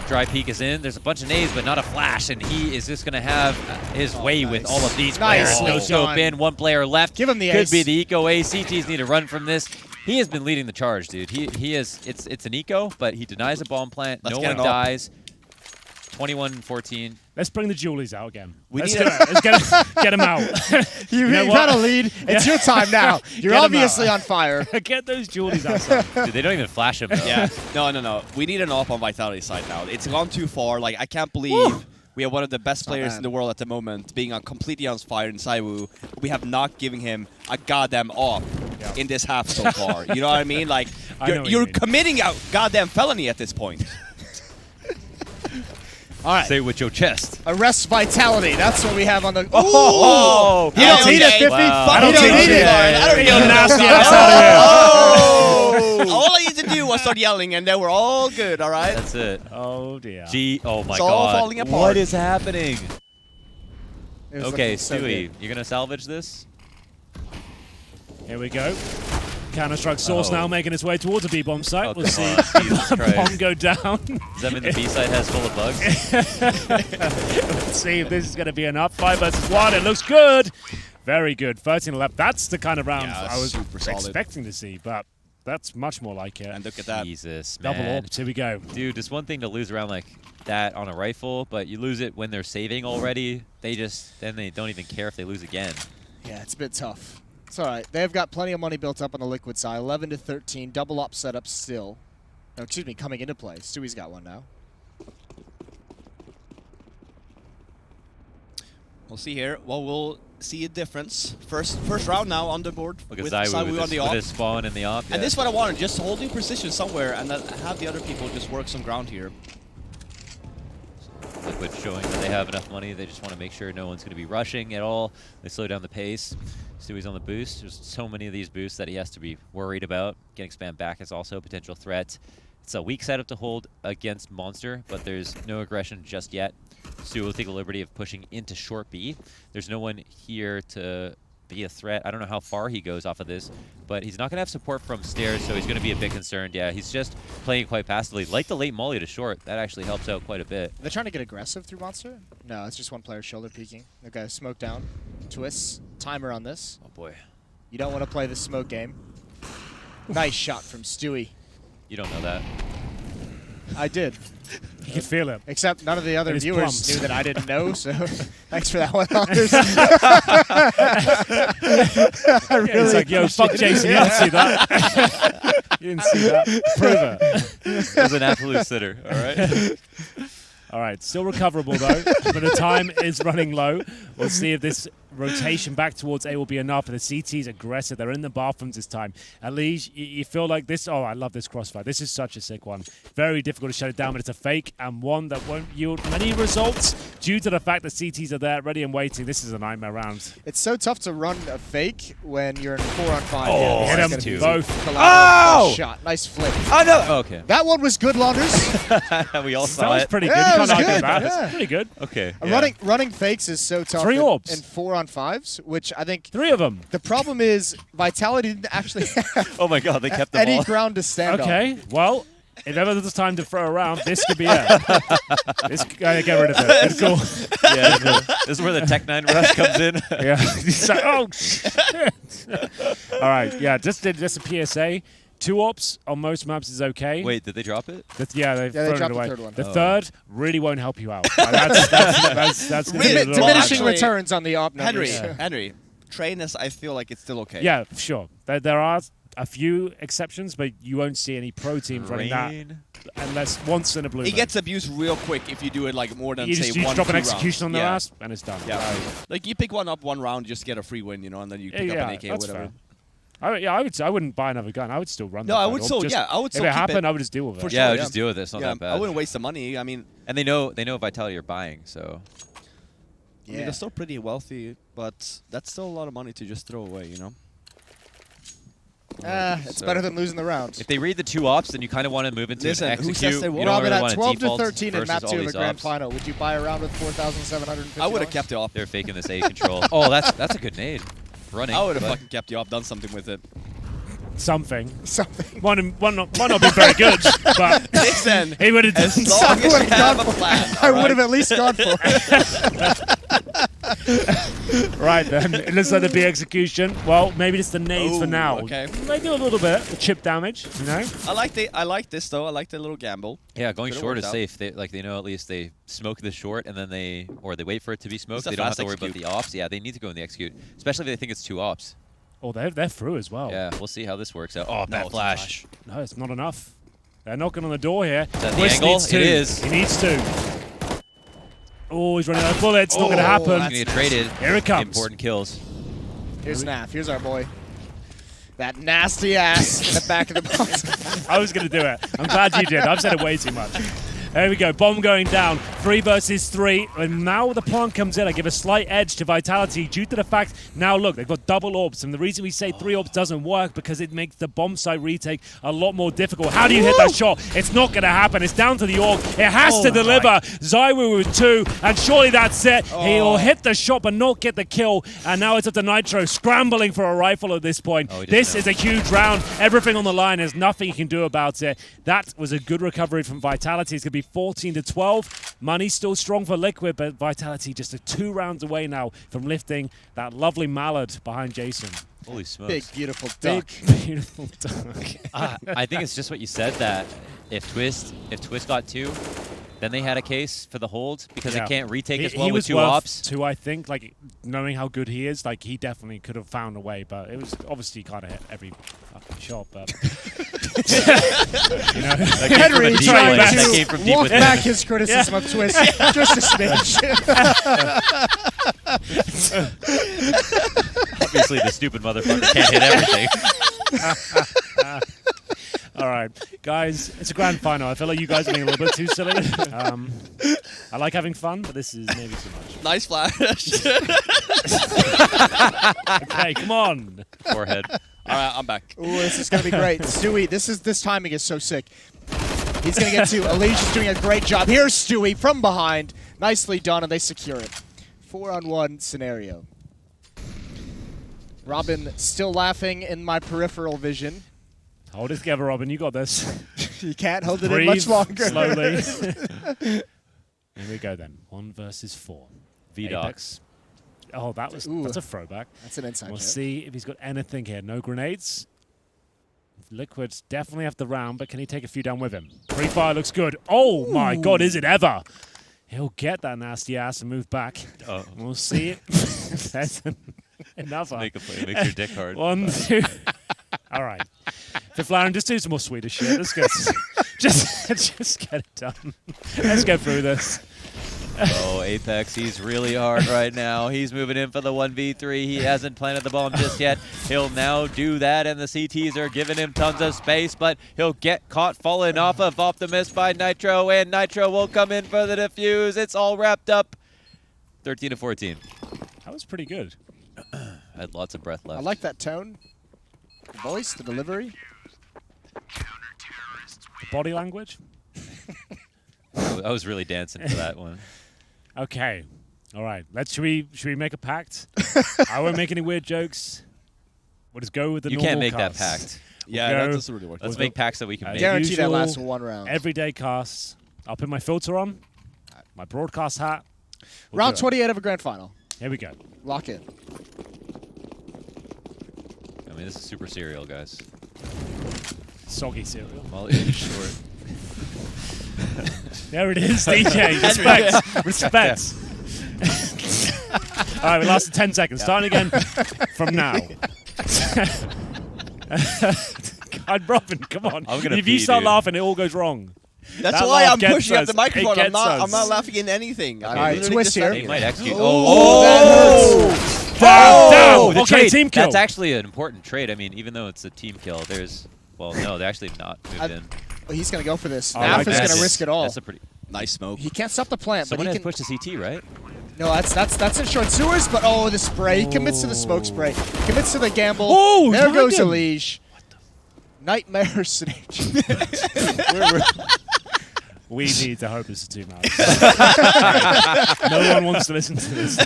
Speaker 1: Dry peek is in. There's a bunch of nades, but not a flash, and he is just going to have his way with all of these
Speaker 4: Nice.
Speaker 1: players. No scope
Speaker 4: Done.
Speaker 1: in, one player left.
Speaker 4: Give him the
Speaker 1: Could
Speaker 4: ace.
Speaker 1: be the eco ace. CTs need to run from this. He has been leading the charge, dude. He is. It's an eco, but he denies a bomb plant.
Speaker 2: Let's
Speaker 1: No
Speaker 2: get
Speaker 1: one
Speaker 2: it off.
Speaker 1: dies. 21-14.
Speaker 3: Let's bring the Julies out again.
Speaker 2: We
Speaker 3: Let's
Speaker 2: need
Speaker 3: do it. Let's get them out.
Speaker 4: You,
Speaker 3: know
Speaker 4: you
Speaker 3: what?
Speaker 4: got a lead. It's your time now. You're
Speaker 3: Get 'em
Speaker 4: obviously
Speaker 3: out.
Speaker 4: on fire.
Speaker 3: Get those Julies outside.
Speaker 1: Dude, they don't even flash him, though.
Speaker 2: Yeah. No. We need an op on Vitality side now. It's gone too far. Like, I can't believe we have one of the best
Speaker 4: not
Speaker 2: players
Speaker 4: bad.
Speaker 2: in the world at the moment being on completely on fire in Saiwu. We have not given him a goddamn op
Speaker 3: Yeah.
Speaker 2: in this half so far. You know what I mean? Like,
Speaker 3: I know
Speaker 2: you're,
Speaker 3: what you
Speaker 2: you're
Speaker 3: mean.
Speaker 2: committing a goddamn felony at this point.
Speaker 4: All right.
Speaker 1: Say it with your chest.
Speaker 4: Arrest Vitality. That's what we have on the.
Speaker 2: Oh!
Speaker 4: You don't need it, 50.
Speaker 1: Wow.
Speaker 4: I don't
Speaker 2: Fuck
Speaker 4: need
Speaker 2: you,
Speaker 4: it.
Speaker 2: Fifflaren. I don't need
Speaker 3: Get
Speaker 2: it.
Speaker 3: your nasty
Speaker 2: Oh!
Speaker 3: ass out of here.
Speaker 2: Oh! All I need to do was start yelling, and then we're all good, all right?
Speaker 1: That's it.
Speaker 3: Oh, dear.
Speaker 1: Oh my
Speaker 2: It's all
Speaker 1: god.
Speaker 2: falling apart.
Speaker 1: What is happening?
Speaker 4: It was
Speaker 1: Okay,
Speaker 4: looking so
Speaker 1: Stewie,
Speaker 4: good.
Speaker 1: you're going to salvage this?
Speaker 3: Here we go. Counter-Strike Source
Speaker 1: Oh.
Speaker 3: now making its way towards a B-bomb site.
Speaker 1: Oh,
Speaker 3: we'll see
Speaker 1: come on. Jesus
Speaker 3: the bomb
Speaker 1: Christ.
Speaker 3: go down.
Speaker 1: Does that mean the B-side has full of bugs?
Speaker 3: Let's see if this is going to be enough. 5 versus 1. It looks good. Very good. 13-11. That's the kind of round
Speaker 2: Yeah,
Speaker 3: I was
Speaker 2: super solid.
Speaker 3: expecting to see, but that's much more like it.
Speaker 2: And look at that.
Speaker 1: Jesus,
Speaker 3: Double
Speaker 1: man.
Speaker 3: orbs. Here we go.
Speaker 1: Dude, it's one thing to lose around like that on a rifle, but you lose it when they're saving already. Then they don't even care if they lose again.
Speaker 4: Yeah, it's a bit tough. It's all right. They've got plenty of money built up on the Liquid side. 11-13. Double up setup still. No, excuse me, coming into play. Stewie's got one now.
Speaker 2: We'll see here. Well, we'll see a difference. First round now on the board
Speaker 1: Look at
Speaker 2: with
Speaker 1: Zaiwu
Speaker 2: on
Speaker 1: with
Speaker 2: the
Speaker 1: his
Speaker 2: off.
Speaker 1: spawn and the op.
Speaker 2: And this is what I wanted, just holding position somewhere and then have the other people just work some ground here.
Speaker 1: Liquid showing that they have enough money. They just want to make sure no one's going to be rushing at all. They slow down the pace. Stewie's on the boost. There's so many of these boosts that he has to be worried about. Getting spam back is also a potential threat. It's a weak setup to hold against Monster, but there's no aggression just yet. Stewie will take the liberty of pushing into short B. There's no one here to be a threat. I don't know how far he goes off of this, but he's not going to have support from stairs, so he's going to be a bit concerned. Yeah, he's just playing quite passively. Like the late molly to short, that actually helps out quite a bit.
Speaker 4: They're trying to get aggressive through Monster? No, it's just one player shoulder peeking. Okay, smoke down. Twists. Timer on this.
Speaker 1: Oh boy,
Speaker 4: You don't want to play the smoke game. Nice shot from Stewie.
Speaker 1: you don't know that.
Speaker 4: I did.
Speaker 3: You can feel it.
Speaker 4: Except none of the other
Speaker 3: It is
Speaker 4: viewers
Speaker 3: plums.
Speaker 4: knew that I didn't know, so thanks for that one, Launders. I really
Speaker 3: It's like, yo, fuck
Speaker 4: appreciate
Speaker 3: Jason,
Speaker 4: it.
Speaker 3: you didn't see that. You didn't see that. Prove it.
Speaker 1: It was an absolute sitter, all right?
Speaker 3: All right, still recoverable though, but the time is running low. We'll see if this rotation back towards A will be enough. The CT's aggressive. They're in the bathrooms this time. At least you feel like this. Oh, I love this crossfire. This is such a sick one. Very difficult to shut it down, but it's a fake and one that won't yield many results due to the fact that CTs are there, ready and waiting. This is a nightmare round.
Speaker 4: It's so tough to run a fake when you're in 4-on-5.
Speaker 1: Oh,
Speaker 4: Yeah,
Speaker 3: hit
Speaker 4: that's
Speaker 3: them
Speaker 4: gonna be
Speaker 3: both.
Speaker 4: collateral.
Speaker 1: Oh!
Speaker 4: Nice shot. Nice flick.
Speaker 1: Oh, no. Okay.
Speaker 4: That one was good, Launders.
Speaker 1: We all
Speaker 3: That
Speaker 1: saw
Speaker 3: was
Speaker 1: it.
Speaker 3: pretty good.
Speaker 4: Yeah,
Speaker 3: You
Speaker 4: it
Speaker 3: can't
Speaker 4: was
Speaker 3: argue
Speaker 4: good,
Speaker 3: that.
Speaker 4: yeah.
Speaker 3: It's pretty good.
Speaker 1: Okay. yeah.
Speaker 4: Running fakes is so tough
Speaker 3: 3 orbs.
Speaker 4: in 4-on-5s, which I think
Speaker 3: 3 of them.
Speaker 4: the problem is Vitality didn't actually have
Speaker 1: Oh my god, they kept them
Speaker 4: any
Speaker 1: all.
Speaker 4: ground to stand on.
Speaker 3: Okay, well, if ever there's time to throw around, this could be it. This get rid of it. It's cool.
Speaker 1: Yeah, this is where the Tech 9 rush comes in.
Speaker 3: Yeah. He's like, oh, shit. All right. Yeah, just a PSA. 2 ops on most maps is okay.
Speaker 1: Wait, did they drop it?
Speaker 3: Yeah, they've
Speaker 4: they
Speaker 3: thrown
Speaker 4: dropped
Speaker 3: it
Speaker 4: the
Speaker 3: away.
Speaker 4: third one.
Speaker 3: The
Speaker 1: Oh.
Speaker 3: third really won't help you out. That's gonna be a little
Speaker 4: Diminishing
Speaker 2: Actually,
Speaker 4: returns on the op
Speaker 2: Henry,
Speaker 4: numbers.
Speaker 2: Henry, trainers, I feel like it's still okay.
Speaker 3: Yeah, sure. There are a few exceptions, but you won't see any pro teams running that
Speaker 1: Rain.
Speaker 3: unless once in a blue
Speaker 2: He
Speaker 3: moon.
Speaker 2: gets abused real quick if you do it like more than
Speaker 3: you
Speaker 2: say
Speaker 3: just, you
Speaker 2: one,
Speaker 3: just drop an
Speaker 2: 2
Speaker 3: execution on
Speaker 2: rounds.
Speaker 3: their
Speaker 2: Yeah.
Speaker 3: ass, and it's done.
Speaker 2: Yeah. Like you pick one up 1 round just to get a free win, you know, and then you pick up an AK or
Speaker 3: that's
Speaker 2: whatever.
Speaker 3: fair. I wouldn't buy another gun. I would still run.
Speaker 2: No,
Speaker 3: that
Speaker 2: I
Speaker 3: gun.
Speaker 2: would
Speaker 3: Or
Speaker 2: still,
Speaker 3: just-
Speaker 2: yeah, I would
Speaker 3: If
Speaker 2: still
Speaker 3: it
Speaker 2: keep
Speaker 3: happened,
Speaker 2: it.
Speaker 3: I would just deal with
Speaker 2: For
Speaker 3: it.
Speaker 2: sure.
Speaker 1: Yeah,
Speaker 2: yeah.
Speaker 1: just deal with it. It's not
Speaker 2: Yeah,
Speaker 1: that bad.
Speaker 2: I wouldn't waste the money. I mean,
Speaker 1: And they know Vitality are buying, so
Speaker 2: I mean, they're still pretty wealthy, but that's still a lot of money to just throw away, you know?
Speaker 4: It's
Speaker 1: So-
Speaker 4: better than losing the round.
Speaker 1: if they read the 2 ops, then you kind of want to move into
Speaker 2: Listen,
Speaker 1: an
Speaker 2: who
Speaker 1: execute.
Speaker 2: says they
Speaker 1: You
Speaker 2: won't?
Speaker 1: don't
Speaker 4: Robin,
Speaker 1: really
Speaker 4: at
Speaker 1: want to
Speaker 4: 12 to
Speaker 1: default
Speaker 4: 13 in
Speaker 1: versus
Speaker 4: map
Speaker 1: all
Speaker 4: 2 of the
Speaker 1: these
Speaker 4: grand
Speaker 1: ops.
Speaker 4: final, would you buy a round with 4,750?
Speaker 2: I would have kept the op.
Speaker 1: They're faking this A control. Oh, that's a good nade. Running.
Speaker 2: I would have
Speaker 1: but-
Speaker 2: fucking kept the op, done something with it.
Speaker 3: Something.
Speaker 4: something.
Speaker 3: One not be very good, but
Speaker 2: Listen,
Speaker 3: he would have done
Speaker 2: as long
Speaker 3: something.
Speaker 2: as you
Speaker 4: would've
Speaker 2: have
Speaker 4: gone
Speaker 2: a
Speaker 4: for-
Speaker 2: plan.
Speaker 4: I
Speaker 2: alright?
Speaker 4: would have at least gone for it.
Speaker 3: Right then, it looks like the B execution. Well, maybe it's the nades for
Speaker 2: Ooh,
Speaker 3: now.
Speaker 2: okay.
Speaker 3: Maybe a little bit of chip damage, you know?
Speaker 2: I like this though. I like the little gamble.
Speaker 1: Yeah, going
Speaker 2: Could've
Speaker 1: short
Speaker 2: worked
Speaker 1: is
Speaker 2: out.
Speaker 1: safe. They know at least they smoke the short and then they wait for it to be smoked.
Speaker 2: It's a
Speaker 1: They don't have
Speaker 2: fast
Speaker 1: to worry about
Speaker 2: execute.
Speaker 1: the ops. Yeah, they need to go in the execute, especially if they think it's 2 ops.
Speaker 3: Oh, they're through as well.
Speaker 1: Yeah, we'll see how this works out. Oh,
Speaker 2: No,
Speaker 1: bad
Speaker 2: it's a
Speaker 1: flash.
Speaker 3: No, it's not enough. They're knocking on the door here.
Speaker 1: that the
Speaker 3: Twist
Speaker 1: angle?
Speaker 3: needs two.
Speaker 1: It is.
Speaker 3: He needs 2. Oh, he's running out of bullets. Not going to happen.
Speaker 1: He's gonna get traded.
Speaker 3: Here it comes.
Speaker 1: Important kills.
Speaker 4: Here's Naf. Here's our boy. That nasty ass in the back of the box.
Speaker 3: I was going to do it. I'm glad you did. I've said it way too much. There we go. Bomb going down. 3 versus 3. And now the plant comes in. I give a slight edge to Vitality due to the fact, now look, they've got double orbs. And the reason we say 3 orbs doesn't work because it makes the bomb site retake a lot more difficult. How do you hit that shot? It's not going to happen. It's down to the orb. It has to deliver. Zywu with 2. And surely that's it. He'll hit the shot but not get the kill. And now it's up to Nitro scrambling for a rifle at this point.
Speaker 1: Oh, he doesn't
Speaker 3: This
Speaker 1: know.
Speaker 3: is a huge round. Everything on the line. There's nothing you can do about it. That was a good recovery from Vitality. It's going to be 14 to 12. Money's still strong for Liquid, but Vitality just 2 rounds away now from lifting that lovely mallard behind Jason.
Speaker 1: Holy smokes.
Speaker 4: Big, beautiful duck.
Speaker 3: Big, beautiful duck.
Speaker 1: I think it's just what you said, that if Twist got 2, then they had a case for the hold because
Speaker 3: Yeah.
Speaker 1: they can't retake as
Speaker 3: He
Speaker 1: well with
Speaker 3: was
Speaker 1: 2
Speaker 3: worth
Speaker 1: ops.
Speaker 3: 2, I think. Like, knowing how good he is, like, he definitely could have found a way, but it was obviously kind of hit every fucking shot, but... you know?
Speaker 1: That came from a
Speaker 4: Henry
Speaker 1: deep
Speaker 4: trying
Speaker 1: place.
Speaker 4: to
Speaker 1: That came from deep
Speaker 4: walk
Speaker 1: within.
Speaker 4: back his criticism of Twist just a smidge.
Speaker 1: Obviously, the stupid motherfucker can't hit everything.
Speaker 3: All right, guys, it's a grand final. I feel like you guys are being a little bit too silly. I like having fun, but this is maybe too much.
Speaker 2: Nice flash.
Speaker 3: Okay, come on.
Speaker 1: Forehead.
Speaker 2: All right, I'm back.
Speaker 4: Ooh, this is gonna be great. Stewie, this timing is so sick. He's gonna get 2. Alicia's doing a great job. Here's Stewie from behind. Nicely done, and they secure it. 4-on-1 scenario. Robin still laughing in my peripheral vision.
Speaker 3: Hold it together, Robin. You got this.
Speaker 4: You can't hold it in
Speaker 3: Breathe
Speaker 4: much longer.
Speaker 3: slowly. Here we go then. 1 versus 4.
Speaker 1: V-Doc.
Speaker 3: Apex. Oh, that's a throwback.
Speaker 4: That's an inside
Speaker 3: We'll
Speaker 4: joke.
Speaker 3: see if he's got anything here. No grenades. Liquid definitely have the round, but can he take a few down with him? Free fire looks good. Oh my God, is it ever? He'll get that nasty ass and move back.
Speaker 1: Oh.
Speaker 3: We'll see it. That's another.
Speaker 1: Make a play. Makes your dick hard.
Speaker 3: 1, 2. All right. Fifflaren, just do some more Swedish shit. Let's go. just get it done. Let's go through this.
Speaker 1: Oh, Apex, he's really hard right now. He's moving in for the 1v3. He hasn't planted the bomb just yet. He'll now do that, and the CTs are giving him tons of space, but he'll get caught falling off of Optimus by Nitro, and Nitro will come in for the defuse. It's all wrapped up. 13 to 14.
Speaker 3: That was pretty good.
Speaker 1: I had lots of breath left.
Speaker 4: I like that tone. The voice, the delivery.
Speaker 3: The body language.
Speaker 1: I was really dancing for that one.
Speaker 3: Okay. All right. Should we make a pact? I won't make any weird jokes. We'll just go with the
Speaker 1: You
Speaker 3: normal
Speaker 1: can't make that
Speaker 3: cast.
Speaker 1: pact.
Speaker 2: Yeah,
Speaker 3: Go.
Speaker 2: that doesn't really work.
Speaker 1: Let's make pacts that we can make.
Speaker 3: Yeah.
Speaker 4: Guarantee that
Speaker 3: usual,
Speaker 4: lasts 1 round.
Speaker 3: Everyday casts. I'll put my filter on. My broadcast hat. We'll
Speaker 4: Round
Speaker 3: do it.
Speaker 4: 28 of a grand final.
Speaker 3: Here we go.
Speaker 4: Lock in.
Speaker 1: I mean, this is super serial, guys.
Speaker 3: Soggy cereal.
Speaker 1: Well, short.
Speaker 3: There it is, DJ. Respect. All right, we lasted 10 seconds. Starting again from now. God, Robin, come on. If you start laughing, it all goes wrong.
Speaker 2: That's
Speaker 3: That
Speaker 2: why
Speaker 3: laugh
Speaker 2: I'm
Speaker 3: gets
Speaker 2: pushing up
Speaker 3: us.
Speaker 2: the microphone.
Speaker 3: It
Speaker 2: I'm not.
Speaker 3: gets
Speaker 2: I'm not
Speaker 3: us.
Speaker 2: laughing in anything.
Speaker 4: All right, twist here.
Speaker 1: They might execute.
Speaker 3: Damn.
Speaker 1: The
Speaker 3: Okay,
Speaker 1: trade.
Speaker 3: team kill.
Speaker 1: That's actually an important trade. I mean, even though it's a team kill, there's... Well, no, they're actually not moved in.
Speaker 4: Well, he's going to go for this.
Speaker 3: I
Speaker 4: Naf
Speaker 3: like
Speaker 4: is going
Speaker 3: that.
Speaker 4: to risk it all.
Speaker 1: That's a pretty...
Speaker 2: Nice smoke.
Speaker 4: He can't stop the plant,
Speaker 1: Someone
Speaker 4: but
Speaker 1: has
Speaker 4: he can...
Speaker 1: pushed the CT, right?
Speaker 4: No, that's in short sewers, but oh, the spray. He commits to the smoke spray. Commits to the gamble.
Speaker 3: Oh,
Speaker 4: there
Speaker 3: he's
Speaker 4: goes
Speaker 3: behind him.
Speaker 4: Elige. Nightmare Snake.
Speaker 3: We need to hope this is 2 maps. No one wants to listen to this.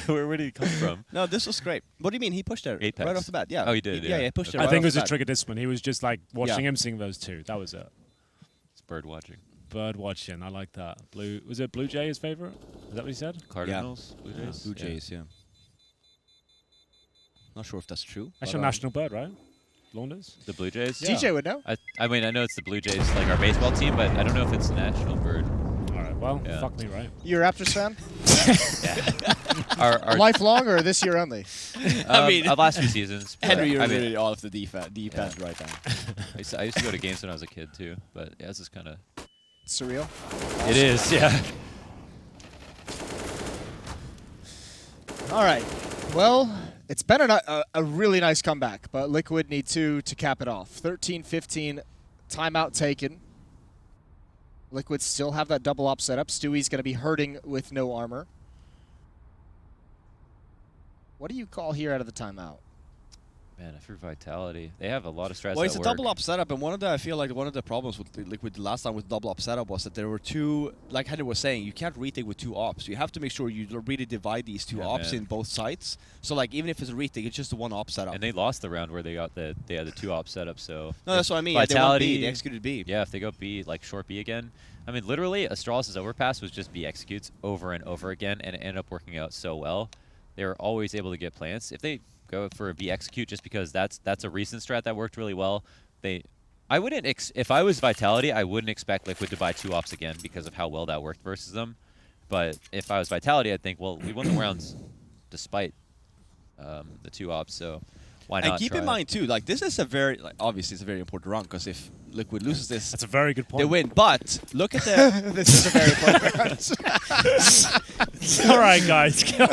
Speaker 1: Where did he come from?
Speaker 2: No, this was great. What do you mean? He pushed there
Speaker 1: Apex.
Speaker 2: right off the bat. Yeah.
Speaker 1: Oh, he did,
Speaker 2: Yeah,
Speaker 1: yeah.
Speaker 2: he pushed it.
Speaker 3: I
Speaker 2: right
Speaker 3: think
Speaker 2: off
Speaker 3: it was
Speaker 2: the
Speaker 3: a
Speaker 2: bat.
Speaker 3: trick of discipline. He was just like watching
Speaker 2: Yeah.
Speaker 3: him sing those two. That was it.
Speaker 1: It's bird watching.
Speaker 3: Bird watching. I like that. Was it Blue Jay his favorite? Is that what he said?
Speaker 1: Cardinals? Blue Jays?
Speaker 2: Blue Jays, yeah. Not sure if that's true.
Speaker 3: That's
Speaker 2: but,
Speaker 3: your national bird, right? Launders?
Speaker 1: The Blue Jays?
Speaker 3: Yeah.
Speaker 4: DJ would know.
Speaker 1: I mean, I know it's the Blue Jays, like our baseball team, but I don't know if it's the national bird.
Speaker 3: All right. Well,
Speaker 1: Yeah.
Speaker 3: fuck me, right?
Speaker 4: You a Raptors fan?
Speaker 1: Our
Speaker 4: Lifelong or this year only?
Speaker 2: I mean-
Speaker 1: our last few seasons. but
Speaker 2: Henry, you're
Speaker 1: I mean,
Speaker 2: really all of the defense right now.
Speaker 1: I used to go to games when I was a kid too, but yeah, this is kind of...
Speaker 4: Surreal.
Speaker 1: It is, yeah.
Speaker 4: All right. Well, it's been a really nice comeback, but Liquid need to cap it off. 13-15, timeout taken. Liquid still have that double op setup. Stewie's going to be hurting with no armor. What do you call here out of the timeout?
Speaker 1: Man, for Vitality, they have a lot of strats
Speaker 2: Well, it's
Speaker 1: that
Speaker 2: a double op setup, and I feel like one of the problems with Liquid last time with double op setup was that there were two, like Henry was saying, you can't retake with 2 ops. You have to make sure you really divide these 2 ops
Speaker 1: man.
Speaker 2: in both sides. So like even if it's a retake, it's just a 1 op setup.
Speaker 1: And they lost the round where they had the 2-op setup, so...
Speaker 2: No, that's what I mean.
Speaker 1: Vitality,
Speaker 2: They won B, they executed B.
Speaker 1: Yeah, if they go B, like short B again. I mean, literally, Astralis' overpass was just B executes over and over again, and it ended up working out so well. They were always able to get plants. If they go for a B execute, just because that's a recent strat that worked really well, I wouldn't if I was Vitality, I wouldn't expect Liquid to buy 2 ops again because of how well that worked versus them. But if I was Vitality, I'd think, well, we won the rounds despite the 2 ops, so why not?
Speaker 2: And keep
Speaker 1: try
Speaker 2: in
Speaker 1: it?
Speaker 2: mind too, like this is a very obviously it's a very important round because if Liquid loses this,
Speaker 3: That's a very good point.
Speaker 2: they win. But look at the
Speaker 4: This is a very important round.
Speaker 3: All right, guys. Everyone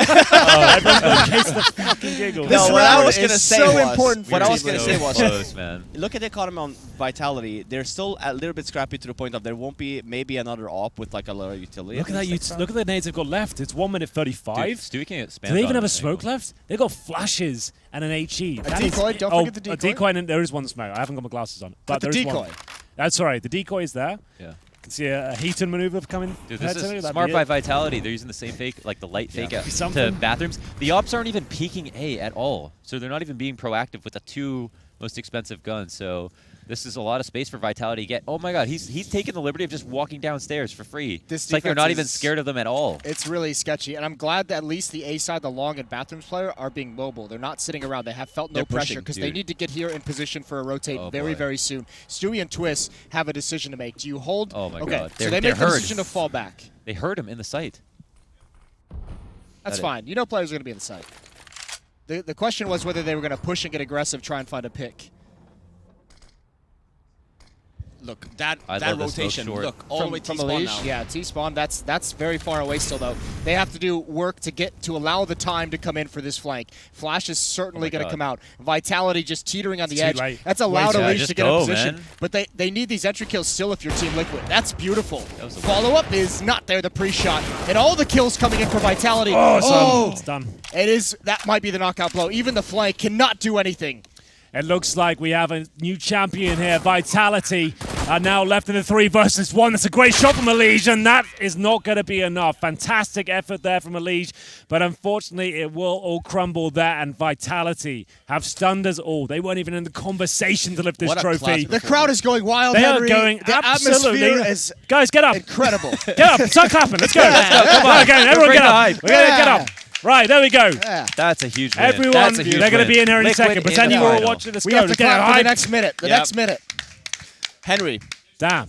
Speaker 3: case the fucking giggles.
Speaker 4: This
Speaker 2: No, what I
Speaker 4: round
Speaker 2: was
Speaker 4: is
Speaker 2: gonna say
Speaker 4: so
Speaker 2: was-
Speaker 4: important for
Speaker 2: what I
Speaker 4: Team
Speaker 2: was gonna
Speaker 4: Liquid.
Speaker 2: say was-
Speaker 1: close, man.
Speaker 2: look at the economy on Vitality. They're still a little bit scrappy to the point of there won't be maybe another op with like a lot of utility.
Speaker 3: Look at that! Look at the nades they've got left. It's 1 minute 35.
Speaker 1: Dude, Stewie can get spammed
Speaker 3: Do they even
Speaker 1: on
Speaker 3: have a
Speaker 1: this
Speaker 3: smoke
Speaker 1: angle.
Speaker 3: left? They've got flashes and an HE.
Speaker 4: A
Speaker 3: That is-
Speaker 4: decoy? Don't forget the
Speaker 3: A
Speaker 4: decoy.
Speaker 3: decoy, and there is one smoke. I haven't got my glasses on. But
Speaker 4: the
Speaker 3: there is
Speaker 4: decoy.
Speaker 3: one. That's all right. The decoy is there.
Speaker 1: Yeah.
Speaker 3: You can see a Heaton maneuver coming.
Speaker 1: Dude,
Speaker 3: ahead
Speaker 1: this
Speaker 3: to me.
Speaker 1: is
Speaker 3: That'd
Speaker 1: smart
Speaker 3: be
Speaker 1: by
Speaker 3: it.
Speaker 1: Vitality. They're using the same fake, like the light fake out to
Speaker 3: Something.
Speaker 1: bathrooms. The ops aren't even peeking A at all, so they're not even being proactive with the 2 most expensive guns. So this is a lot of space for Vitality to get. Oh my God, he's taking the liberty of just walking downstairs for free.
Speaker 4: This
Speaker 1: It's like they're
Speaker 4: defense
Speaker 1: not even
Speaker 4: is-
Speaker 1: scared of them at all.
Speaker 4: It's really sketchy, and I'm glad that at least the A side, the long and bathrooms player, are being mobile. They're not sitting around. They have felt no
Speaker 2: They're
Speaker 4: pressure
Speaker 2: pushing,
Speaker 4: because they
Speaker 1: dude.
Speaker 4: need to get here in position for a rotate
Speaker 1: Oh,
Speaker 4: very,
Speaker 1: boy.
Speaker 4: very soon. Stewie and Twist have a decision to make. Do you hold?
Speaker 1: Oh, my
Speaker 4: okay,
Speaker 1: God.
Speaker 4: so
Speaker 1: They're-
Speaker 4: they
Speaker 1: they're
Speaker 4: make the
Speaker 1: hurt.
Speaker 4: decision to fall back.
Speaker 1: They heard him in the site.
Speaker 4: That's
Speaker 1: That
Speaker 4: fine. You know players are going to be in the site. The question was whether they were going to push and get aggressive, try and find a pick.
Speaker 2: Look, that
Speaker 1: I
Speaker 2: that
Speaker 1: love the smoke
Speaker 2: rotation.
Speaker 1: short.
Speaker 2: Look, all the way
Speaker 4: From
Speaker 2: T-spawn
Speaker 4: Elige,
Speaker 2: now.
Speaker 4: yeah, T-spawn, that's very far away still, though. They have to do work to allow the time to come in for this flank. Flash is certainly going to
Speaker 1: God.
Speaker 4: come out. Vitality just teetering on the
Speaker 3: It's too
Speaker 4: edge.
Speaker 3: late.
Speaker 4: That's allowed
Speaker 1: Yeah,
Speaker 4: Elige
Speaker 1: just
Speaker 4: to get
Speaker 1: go,
Speaker 4: in position.
Speaker 1: man.
Speaker 4: But they need these entry kills still if you're Team Liquid. That's beautiful.
Speaker 1: That was a-
Speaker 4: Follow-up is not there, the pre-shot. And all the kills coming in for Vitality.
Speaker 3: It's done.
Speaker 4: It is. That might be the knockout blow. Even the flank cannot do anything.
Speaker 3: It looks like we have a new champion here. Vitality are now left in the 3 versus 1. That's a great shot from Elige, and that is not going to be enough. Fantastic effort there from Elige, but unfortunately it will all crumble there, and Vitality have stunned us all. They weren't even in the conversation to lift this
Speaker 2: What a
Speaker 3: trophy.
Speaker 2: class
Speaker 4: The crowd is going wild,
Speaker 3: They are
Speaker 4: Henry.
Speaker 3: going
Speaker 4: The
Speaker 3: absolutely.
Speaker 4: atmosphere is
Speaker 3: Guys, get up.
Speaker 4: incredible.
Speaker 3: Get up. Start clapping. Let's go. Let's go. Come on, again. Everyone
Speaker 1: Bring
Speaker 3: get
Speaker 1: the
Speaker 3: up.
Speaker 1: hype.
Speaker 3: We're going to get
Speaker 4: Yeah.
Speaker 3: up. Right, there we go.
Speaker 4: Yeah.
Speaker 1: That's a huge win.
Speaker 3: Everyone,
Speaker 1: That's a huge
Speaker 3: they're going to
Speaker 1: win.
Speaker 3: be in here any
Speaker 1: Liquid
Speaker 3: second.
Speaker 1: in
Speaker 3: Pretend
Speaker 1: the
Speaker 3: you were all
Speaker 1: final.
Speaker 3: watching this
Speaker 4: We
Speaker 3: go.
Speaker 4: have to clap for the next minute. The
Speaker 2: Yep.
Speaker 4: next minute.
Speaker 2: Henry,
Speaker 3: Damn.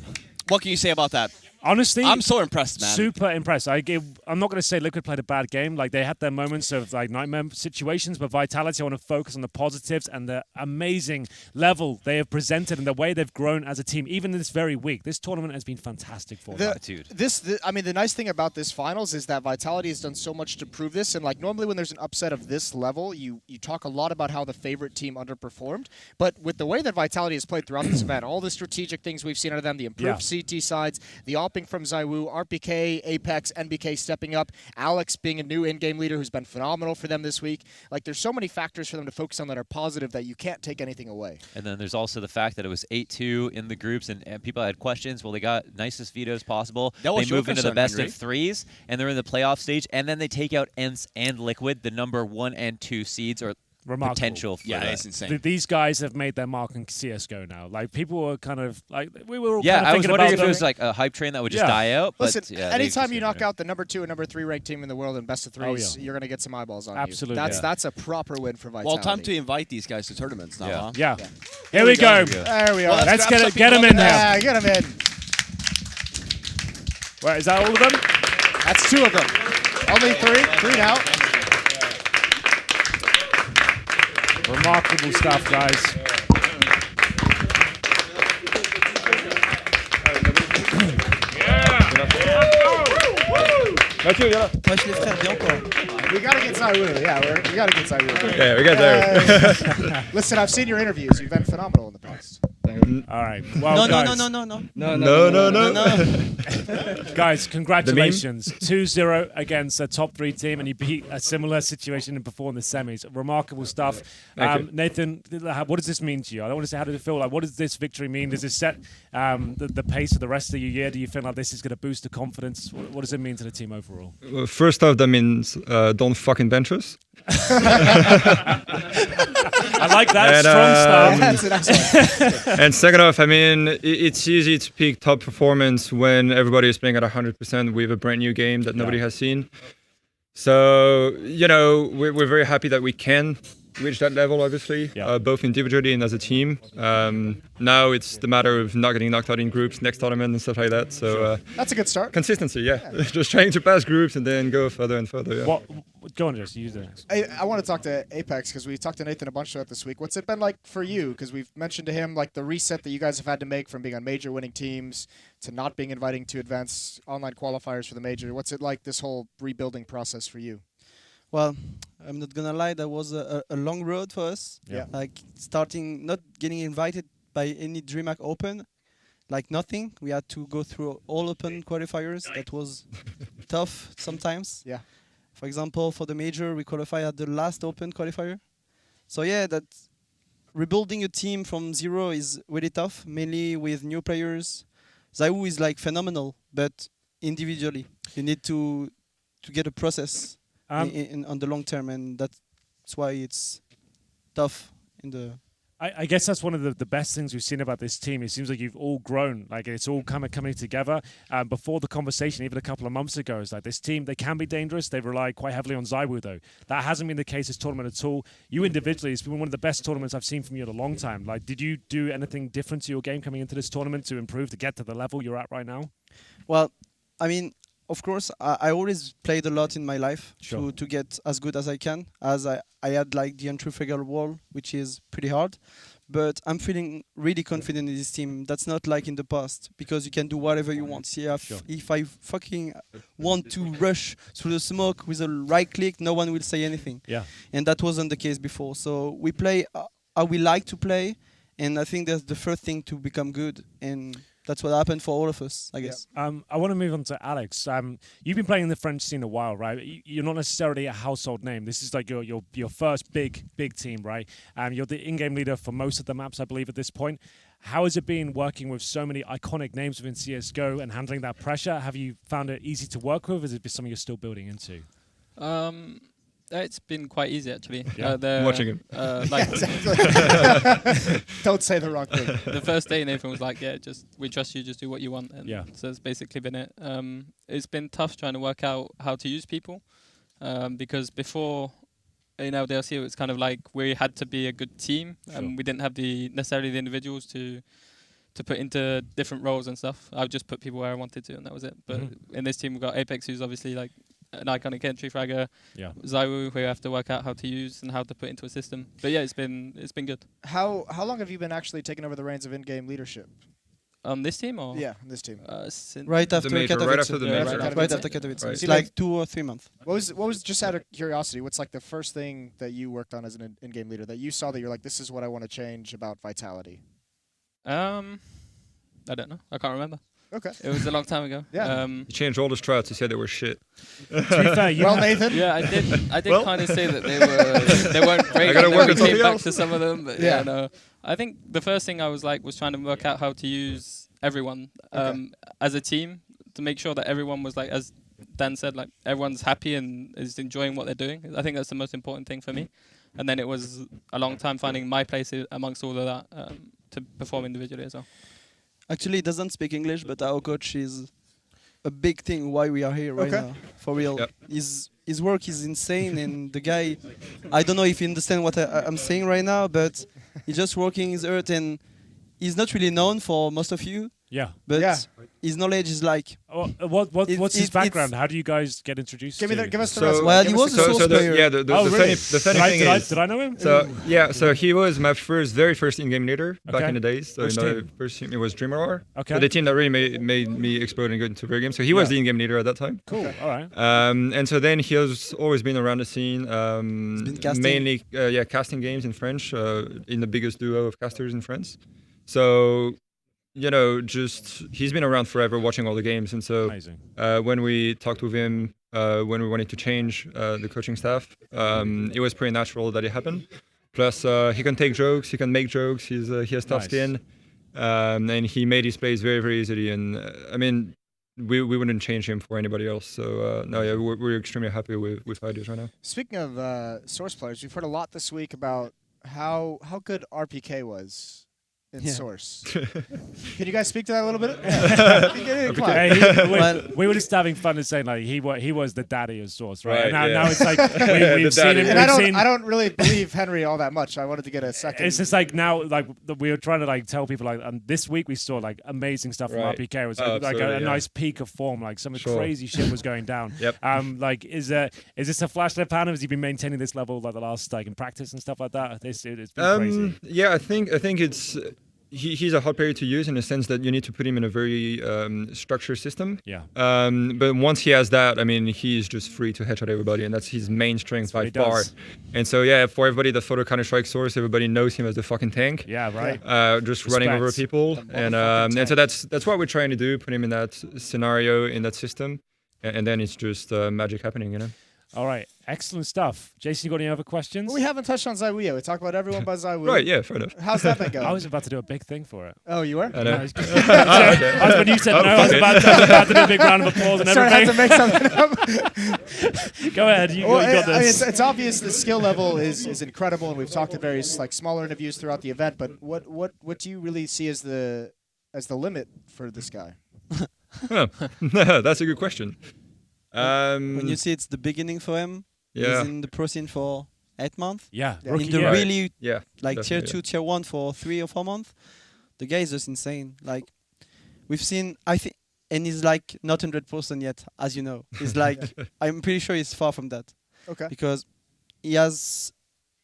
Speaker 2: what can you say about that?
Speaker 3: Honestly,
Speaker 2: I'm so impressed, man.
Speaker 3: super impressed. I'm not going to say Liquid played a bad game. Like, they had their moments of like nightmare situations, but Vitality, I want to focus on the positives and the amazing level they have presented and the way they've grown as a team, even this very week. This tournament has been fantastic for them.
Speaker 4: I mean, the nice thing about this finals is that Vitality has done so much to prove this. And like normally when there's an upset of this level, you talk a lot about how the favorite team underperformed. But with the way that Vitality has played throughout this event, all the strategic things we've seen out of them, the improved CT sides, the opping from ZywOo, RPK, Apex, NBK stepping up, Alex being a new in-game leader who's been phenomenal for them this week. Like, there's so many factors for them to focus on that are positive that you can't take anything away.
Speaker 1: And then there's also the fact that it was 8-2 in the groups, and people had questions. Well, they got nicest vetoes possible.
Speaker 2: That was
Speaker 1: they move
Speaker 2: your
Speaker 1: into the
Speaker 2: concern,
Speaker 1: best
Speaker 2: Henry.
Speaker 1: of threes, and they're in the playoff stage, and then they take out ENCE and Liquid, the number 1 and 2 seeds, or
Speaker 3: Remarkable.
Speaker 1: potential for
Speaker 2: Yeah,
Speaker 1: that.
Speaker 2: it's insane.
Speaker 3: These guys have made their mark in CSGO now. Like, people were kind of like, we were all
Speaker 1: Yeah,
Speaker 3: kind of
Speaker 1: I was
Speaker 3: thinking
Speaker 1: wondering
Speaker 3: about
Speaker 1: if it
Speaker 3: them.
Speaker 1: was like a hype train that would just die out. But
Speaker 4: Listen,
Speaker 1: yeah,
Speaker 4: anytime
Speaker 1: they
Speaker 4: you
Speaker 1: just
Speaker 4: knock
Speaker 1: didn't.
Speaker 4: out the number 2 and number 3 ranked team in the world in best of threes,
Speaker 3: Oh, yeah.
Speaker 4: you're going to get some eyeballs on
Speaker 3: Absolutely,
Speaker 4: you.
Speaker 3: yeah.
Speaker 4: That's a proper win for Vitality.
Speaker 2: Well, time to invite these guys to tournaments now,
Speaker 1: Yeah.
Speaker 2: huh?
Speaker 3: Yeah.
Speaker 4: Yeah.
Speaker 3: Here we go.
Speaker 4: There we are.
Speaker 2: Well,
Speaker 3: Let's
Speaker 2: grab some
Speaker 3: get them
Speaker 2: people
Speaker 3: in
Speaker 2: up
Speaker 3: here.
Speaker 4: Yeah, get them in.
Speaker 3: Wait, is that all of them?
Speaker 4: That's 2 of them. Only 3. 3 now.
Speaker 3: Remarkable stuff, guys.
Speaker 5: Wesh les frères, bien quoi.
Speaker 4: We got to get ZywOo. Yeah, we got to get ZywOo.
Speaker 6: Yeah, we got there.
Speaker 4: Listen, I've seen your interviews. You've been phenomenal in the past.
Speaker 3: All right. Well, guys,
Speaker 6: No.
Speaker 3: guys, congratulations. 2-0 against a top 3 team, and you beat a similar situation before in the semis. Remarkable stuff.
Speaker 6: Thank you.
Speaker 3: Nathan, what does this mean to you? I don't want to say how did it feel. Like, what does this victory mean? Does it set the pace for the rest of your year? Do you feel like this is going to boost the confidence? What does it mean to the team overall?
Speaker 6: Well, first off, that means don't fucking bench us.
Speaker 3: I like that.
Speaker 6: And,
Speaker 3: Strong start.
Speaker 4: That's an excellent.
Speaker 6: And second off, I mean, it's easy to peak top performance when everybody is playing at 100% with a brand new game that nobody has seen. So, you know, we're very happy that we can reach that level, obviously, both individually and as a team. Now it's the matter of not getting knocked out in groups next tournament and stuff like that. So
Speaker 4: That's a good start.
Speaker 6: consistency, yeah. Just trying to pass groups and then go further and further. Yeah.
Speaker 3: Go on, just use it.
Speaker 4: I want to talk to Apex because we talked to Nathan a bunch about this week. What's it been like for you? Because we've mentioned to him like the reset that you guys have had to make from being on major winning teams to not being inviting to advanced online qualifiers for the major. What's it like, this whole rebuilding process for you?
Speaker 5: Well, I'm not gonna lie, that was a long road for us.
Speaker 4: Yeah.
Speaker 5: Like starting, not getting invited by any DreamHack Open, like nothing. We had to go through all open qualifiers. That was tough sometimes.
Speaker 4: Yeah.
Speaker 5: For example, for the major, we qualified at the last open qualifier. So yeah, that rebuilding a team from zero is really tough, mainly with new players. ZywOo is like phenomenal, but individually, you need to get a process. On the long term, and that's why it's tough in the.
Speaker 3: I guess that's one of the best things we've seen about this team. It seems like you've all grown, like it's all kind of coming together. Before the conversation, even a couple of months ago, it's like this team, they can be dangerous. They rely quite heavily on ZywOo, though. That hasn't been the case this tournament at all. You individually, it's been one of the best tournaments I've seen from you in a long time. Like, did you do anything different to your game coming into this tournament to improve, to get to the level you're at right now?
Speaker 5: Well, I mean, of course, I always played a lot in my life
Speaker 3: Sure.
Speaker 5: to get as good as I can, as I had like the entry figure wall, which is pretty hard. But I'm feeling really confident in this team. That's not like in the past, because you can do whatever you want. See, if I fucking want to rush through the smoke with a right click, no one will say anything.
Speaker 3: Yeah.
Speaker 5: And that wasn't the case before. So we play how we like to play, and I think that's the first thing to become good. And that's what happened for all of us, I guess.
Speaker 3: I want to move on to Alex. You've been playing in the French scene a while, right? You're not necessarily a household name. This is like your first big team, right? You're the in-game leader for most of the maps, I believe, at this point. How has it been working with so many iconic names within CSGO and handling that pressure? Have you found it easy to work with, or is it something you're still building into?
Speaker 7: It's been quite easy actually.
Speaker 3: Yeah.
Speaker 6: I'm watching him.
Speaker 7: Like
Speaker 4: Don't say the wrong thing.
Speaker 7: the first day, Nathan was like, "Yeah, we trust you. Just do what you want." And
Speaker 3: Yeah.
Speaker 7: so that's basically been it. It's been tough trying to work out how to use people. because before in LDLC it was kind of like we had to be a good team, and we didn't have necessarily the individuals to put into different roles and stuff. I would just put people where I wanted to, and that was it. But in this team, we've got Apex, who's obviously like an iconic entry fragger.
Speaker 3: Yeah.
Speaker 7: Zaiwu, who you have to work out how to use and how to put into a system. But yeah, it's been good.
Speaker 4: How long have you been actually taking over the reins of in-game leadership?
Speaker 7: On this team, or
Speaker 4: Yeah, this team.
Speaker 7: since
Speaker 5: Right after
Speaker 6: major,
Speaker 5: Katowice.
Speaker 6: right after the
Speaker 7: Yeah,
Speaker 6: major.
Speaker 5: Right after Katowice.
Speaker 7: Right.
Speaker 5: It's like 2 or 3 months.
Speaker 4: What was just out of curiosity? What's like the first thing that you worked on as an in-game leader that you saw that you're like, this is what I want to change about Vitality?
Speaker 7: I don't know. I can't remember.
Speaker 4: Okay.
Speaker 7: It was a long time ago.
Speaker 4: Yeah.
Speaker 6: He changed all the strats. He said they were shit.
Speaker 3: To be fair, you
Speaker 4: Well, Nathan.
Speaker 7: Yeah, I did
Speaker 6: Well.
Speaker 7: kind of say that they weren't great.
Speaker 6: I gotta
Speaker 7: and then
Speaker 6: work
Speaker 7: we
Speaker 6: on
Speaker 7: came
Speaker 6: something
Speaker 7: back
Speaker 6: else.
Speaker 7: to some of them. But
Speaker 4: Yeah.
Speaker 7: yeah, no. I think the first thing I was trying to work out how to use everyone as a team to make sure that everyone was like, as Dan said, like everyone's happy and is enjoying what they're doing. I think that's the most important thing for me. And then it was a long time finding my place amongst all of that to perform individually as well.
Speaker 5: Actually, he doesn't speak English, but our coach is a big thing why we are here right
Speaker 4: Okay.
Speaker 5: now. For real.
Speaker 6: Yep.
Speaker 5: His work is insane, and the guy, I don't know if you understand what I'm saying right now, but he's just working his earth, and he's not really known for most of you,
Speaker 3: Yeah.
Speaker 5: but
Speaker 4: Yeah.
Speaker 5: his knowledge is like...
Speaker 3: What's his
Speaker 5: it's-
Speaker 3: background? How do you guys get introduced to
Speaker 4: Give us the
Speaker 6: So-
Speaker 4: resume.
Speaker 5: Well,
Speaker 4: Give
Speaker 5: he
Speaker 4: us
Speaker 5: was
Speaker 4: the
Speaker 5: a source player.
Speaker 6: yeah, the
Speaker 3: Oh, really?
Speaker 6: funny thing is,
Speaker 3: Did I know him?
Speaker 6: so he was my very first in-game leader back
Speaker 3: Okay.
Speaker 6: in the days. So
Speaker 3: Which
Speaker 6: you know,
Speaker 3: team?
Speaker 6: first team it was Dreamer.
Speaker 3: Okay.
Speaker 6: So the team that really made me explode and go into video games. So he was the in-game leader at that time.
Speaker 3: Cool. All right.
Speaker 6: And so then he has always been around the scene,
Speaker 5: been casting.
Speaker 6: mainly casting games in French, in the biggest duo of casters in France. So, you know, just he's been around forever watching all the games. And so
Speaker 3: Amazing.
Speaker 6: when we talked with him, when we wanted to change the coaching staff, it was pretty natural that it happened. Plus, he can take jokes, he can make jokes, he has tough
Speaker 3: Nice.
Speaker 6: skin, and he made his plays very, very easily. And I mean, we wouldn't change him for anybody else. So no, yeah, we're extremely happy with how he is right now.
Speaker 4: Speaking of Source players, we've heard a lot this week about how good RPK was in
Speaker 5: Yeah.
Speaker 4: Source. Can you guys speak to that a little bit? Yeah. Come on.
Speaker 3: Hey,
Speaker 5: Well-
Speaker 3: we were just having fun and saying like he was the daddy of Source, right?
Speaker 6: Right,
Speaker 3: And now,
Speaker 6: yeah.
Speaker 3: now it's like we've
Speaker 6: The
Speaker 3: seen
Speaker 6: daddy.
Speaker 3: him.
Speaker 4: And
Speaker 3: We've
Speaker 4: I don't really believe Henry all that much. I wanted to get a second.
Speaker 3: It's just like now, like we were trying to like tell people like this week we saw like amazing stuff from
Speaker 6: Right.
Speaker 3: RPK. It was
Speaker 6: Oh,
Speaker 3: like a
Speaker 6: absolutely, yeah.
Speaker 3: nice peak of form, like some
Speaker 6: Sure.
Speaker 3: crazy shit was going down.
Speaker 6: Yep.
Speaker 3: Like is this a flash left hand? Has he been maintaining this level like the last like in practice and stuff like that? It's been crazy.
Speaker 6: Yeah, I think it's he's a hot player to use in the sense that you need to put him in a very structured system.
Speaker 3: Yeah.
Speaker 6: But once he has that, I mean, he's just free to headshot everybody, and that's his main strength
Speaker 3: That's what
Speaker 6: by
Speaker 3: he
Speaker 6: far.
Speaker 3: does.
Speaker 6: And so yeah, for everybody that follow Counter-Strike Source, everybody knows him as the fucking tank.
Speaker 3: Yeah. Right.
Speaker 6: Just running over
Speaker 3: Respect.
Speaker 6: people,
Speaker 4: The
Speaker 6: and
Speaker 4: motherfucking
Speaker 6: so that's what we're trying to do, put him in that scenario, in that system, and then it's just magic happening, you know.
Speaker 3: All right. Excellent stuff. Jason, you got any other questions?
Speaker 4: We haven't touched on Zaiwu yet. We talked about everyone but Zaiwu.
Speaker 6: Right? Yeah, fair enough.
Speaker 4: How's that been going?
Speaker 3: I was about to do a big thing for it.
Speaker 4: Oh, you were?
Speaker 6: I know.
Speaker 3: No, it's- when you said no, I was about to do a big round of applause and
Speaker 4: Sorry, I had to
Speaker 3: everything.
Speaker 4: make something up.
Speaker 3: Go ahead. You got
Speaker 4: I mean,
Speaker 3: this.
Speaker 4: it's obvious the skill level is incredible, and we've talked at various like smaller interviews throughout the event. But what do you really see as the limit for this guy?
Speaker 6: Huh. That's a good question.
Speaker 5: When you see it's the beginning for him,
Speaker 6: Yeah.
Speaker 5: he's in the pro scene for 8 months.
Speaker 3: Yeah.
Speaker 4: Yeah.
Speaker 3: Rookie
Speaker 5: In the
Speaker 3: year.
Speaker 5: really
Speaker 6: Yeah.
Speaker 5: like tier
Speaker 6: definitely,
Speaker 5: 2, tier 1 for 3 or 4 months. The guy is just insane. Like we've seen, I think, and he's like not 100% yet, as you know. He's like, I'm pretty sure he's far from that
Speaker 4: Okay.
Speaker 5: because he has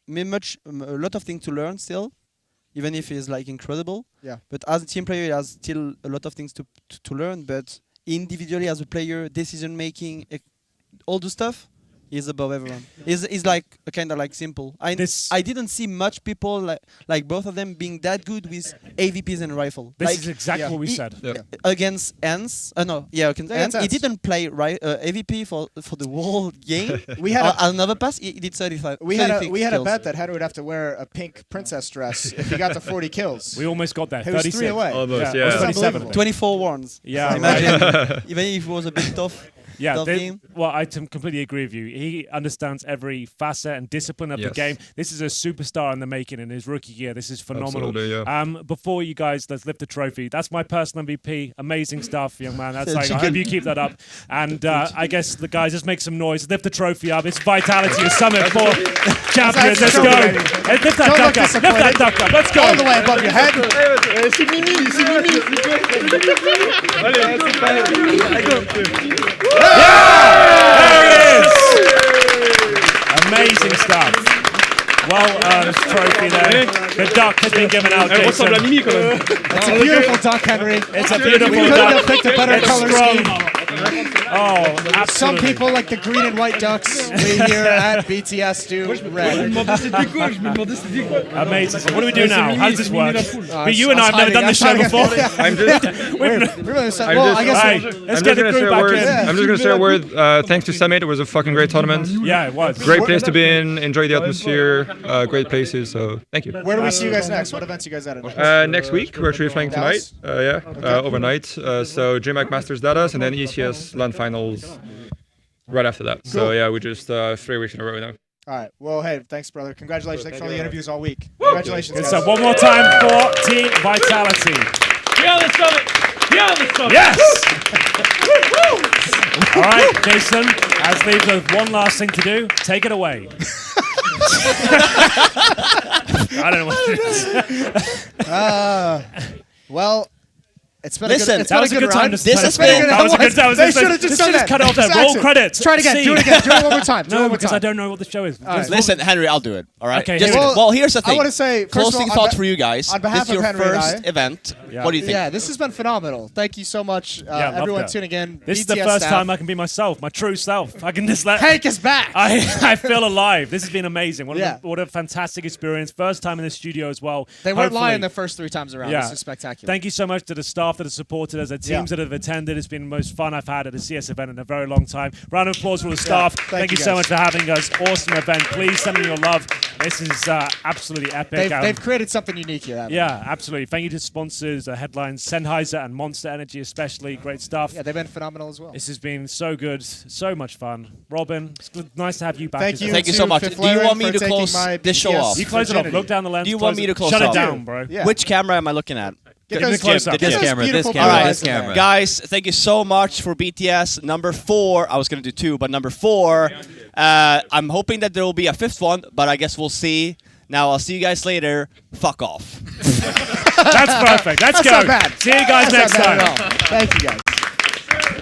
Speaker 5: a lot of things to learn still, even if he's like incredible.
Speaker 4: Yeah.
Speaker 5: But as a team player, he has still a lot of things to learn. But individually, as a player, decision making, all the stuff. He's above everyone. He's like a kind of like simple. I didn't see much people like both of them being that good with AVPs and rifle.
Speaker 3: This
Speaker 5: like
Speaker 3: is exactly
Speaker 4: yeah.
Speaker 3: what we
Speaker 5: He-
Speaker 3: said.
Speaker 6: Yeah.
Speaker 5: against Ants. No, yeah, against
Speaker 4: Against
Speaker 5: Ants. He
Speaker 4: Ants.
Speaker 5: didn't play AVP for the whole game.
Speaker 4: We had a,
Speaker 5: Another pass. He did 35.
Speaker 4: we had a
Speaker 5: 36 kills.
Speaker 4: bet that Henry would have to wear a pink princess dress if he got to 40 kills.
Speaker 3: We almost got there.
Speaker 4: He was
Speaker 3: 36.
Speaker 4: 3 away.
Speaker 6: Almost,
Speaker 3: Yeah, it was
Speaker 6: yeah.
Speaker 3: 27.
Speaker 4: unbelievable.
Speaker 5: 24 warns.
Speaker 3: Yeah,
Speaker 5: Imagine, even if it was a bit tough.
Speaker 3: Yeah,
Speaker 5: tough game.
Speaker 3: Well, I completely agree with you. He understands every facet and discipline of the
Speaker 6: Yes.
Speaker 3: game. This is a superstar in the making in his rookie year. This is phenomenal.
Speaker 6: Absolutely, yeah.
Speaker 3: Before you guys, let's lift the trophy. That's my personal MVP. Amazing stuff, young man. That's like, I
Speaker 5: Chicken.
Speaker 3: hope you keep that up. And I guess the guys just make some noise. Lift the trophy up. It's Vitality, a summit for champions. Let's go. Hey, lift that
Speaker 4: Don't
Speaker 3: duck
Speaker 4: look
Speaker 3: up. Lift that duck up. Let's go.
Speaker 4: All the way above your head.
Speaker 3: There it is. Amazing stuff. Well earned trophy there. The duck has been given out, Jason.
Speaker 4: It's a beautiful duck, Henry.
Speaker 3: It's a
Speaker 4: We
Speaker 3: beautiful
Speaker 4: couldn't
Speaker 3: duck.
Speaker 4: have picked a better
Speaker 3: It's
Speaker 4: color
Speaker 3: strong.
Speaker 4: scheme.
Speaker 3: Oh,
Speaker 4: Some
Speaker 3: absolutely.
Speaker 4: people like the green and white ducks. We here at BTS do red.
Speaker 3: Amazing. So what do we do now? How does this work? But you and I have never done this show
Speaker 4: hiding.
Speaker 3: before.
Speaker 6: I'm just,
Speaker 4: Well, I guess
Speaker 3: Hey, let's get the
Speaker 6: gonna say
Speaker 3: group
Speaker 6: a
Speaker 3: back
Speaker 6: word.
Speaker 3: in.
Speaker 6: I'm just gonna say a word. Thanks to Summit. It was a fucking great tournament.
Speaker 3: Yeah, it was.
Speaker 6: Great place to be in. Enjoy the atmosphere. Great places. So thank you.
Speaker 4: where do we see you guys next? What events you guys at?
Speaker 6: Next week we're actually flying tonight.
Speaker 4: Dallas?
Speaker 6: Overnight. So DreamHack Masters Dallas and then ECS LAN finals right after that. So yeah, we just 3 weeks in a row now.
Speaker 4: All right. Well, hey, thanks, brother. Congratulations. Thanks for all the interviews all week. Congratulations,
Speaker 3: Good
Speaker 4: guys.
Speaker 3: stuff. One more time for Team Vitality. Yes! All right, Jason, as leaves us one last thing to do. Take it away. I don't know what it is.
Speaker 4: Well, it's been
Speaker 2: Listen,
Speaker 4: a good, it's
Speaker 3: That
Speaker 4: been
Speaker 3: was a good
Speaker 4: ride.
Speaker 3: time to
Speaker 2: This
Speaker 3: turn
Speaker 2: has
Speaker 3: it
Speaker 2: been-
Speaker 3: off. That was a good time.
Speaker 4: They should have just done that.
Speaker 3: cut off that.
Speaker 4: Just
Speaker 3: Roll
Speaker 4: accent.
Speaker 3: credits.
Speaker 4: Try it again.
Speaker 3: See.
Speaker 4: Do it again. Do it one more time. Do it
Speaker 3: No,
Speaker 4: one more
Speaker 3: because I
Speaker 4: time.
Speaker 3: don't know what the show is.
Speaker 4: right.
Speaker 2: Listen, Henry, I'll do it. All right.
Speaker 3: Okay,
Speaker 2: Just,
Speaker 3: here we go.
Speaker 2: well, here's the
Speaker 4: I
Speaker 2: thing.
Speaker 4: want to say, first of all,
Speaker 2: Closing
Speaker 4: on
Speaker 2: thoughts
Speaker 4: be-
Speaker 2: for you guys.
Speaker 4: on behalf
Speaker 2: This is
Speaker 4: of
Speaker 2: your
Speaker 4: Henry and
Speaker 2: first
Speaker 4: I-
Speaker 2: event.
Speaker 3: Yeah.
Speaker 2: What do you think?
Speaker 4: Yeah, this has been phenomenal. Thank you so much,
Speaker 3: loved
Speaker 4: everyone
Speaker 3: it.
Speaker 4: tuning in.
Speaker 3: This is the
Speaker 4: BTS
Speaker 3: first
Speaker 4: staff.
Speaker 3: time I can be myself, my true self. I can just let.
Speaker 4: Hank is back.
Speaker 3: I feel alive. This has been amazing.
Speaker 4: Yeah.
Speaker 3: What a fantastic experience. First time in the studio as well.
Speaker 4: They weren't
Speaker 3: Hopefully-
Speaker 4: lying the first 3 times around.
Speaker 3: Yeah.
Speaker 4: This is spectacular.
Speaker 3: Thank you so much to the staff that have supported us, the teams
Speaker 4: Yeah.
Speaker 3: that have attended. It's been the most fun I've had at a CS event in a very long time. Round of applause for all the staff.
Speaker 4: Thank
Speaker 3: you
Speaker 4: you
Speaker 3: so
Speaker 4: guys.
Speaker 3: much for having us. Awesome event. Please send me your love. This is absolutely epic.
Speaker 4: They've created something unique here. haven't
Speaker 3: Yeah, absolutely. Thank you to sponsors, headlines, Sennheiser and Monster Energy especially. Great stuff.
Speaker 4: they? Yeah, they've been phenomenal as well.
Speaker 3: This has been so good, so much fun. Robin, it's nice to have you back.
Speaker 4: Thank
Speaker 3: as
Speaker 4: you.
Speaker 3: well.
Speaker 2: Thank you
Speaker 4: to
Speaker 2: so much. Do you
Speaker 4: Fifflaren
Speaker 2: want me
Speaker 4: for
Speaker 2: to
Speaker 4: taking
Speaker 2: close
Speaker 4: my
Speaker 2: this show
Speaker 4: BTS
Speaker 2: off?
Speaker 3: You close it off.
Speaker 4: virginity.
Speaker 3: Look down the lens.
Speaker 2: Do you want me to close
Speaker 3: Shut
Speaker 2: off?
Speaker 3: it down, bro.
Speaker 4: Yeah.
Speaker 2: Which camera am I looking at?
Speaker 3: Get in the close up.
Speaker 1: This
Speaker 4: This
Speaker 1: camera, this
Speaker 4: beautiful
Speaker 1: camera,
Speaker 4: eyes
Speaker 1: this
Speaker 4: in there.
Speaker 1: camera.
Speaker 2: Guys, thank you so much for BTS. Number 4, I was going to do 2, but number 4, I'm hoping that there will be a 5th one, but I guess we'll see. Now, I'll see you guys later. Fuck off.
Speaker 3: That's perfect. Let's
Speaker 4: That's
Speaker 3: go.
Speaker 4: not bad.
Speaker 3: See you guys
Speaker 4: That's
Speaker 3: next
Speaker 4: not bad
Speaker 3: time.
Speaker 4: at all. Thank you, guys.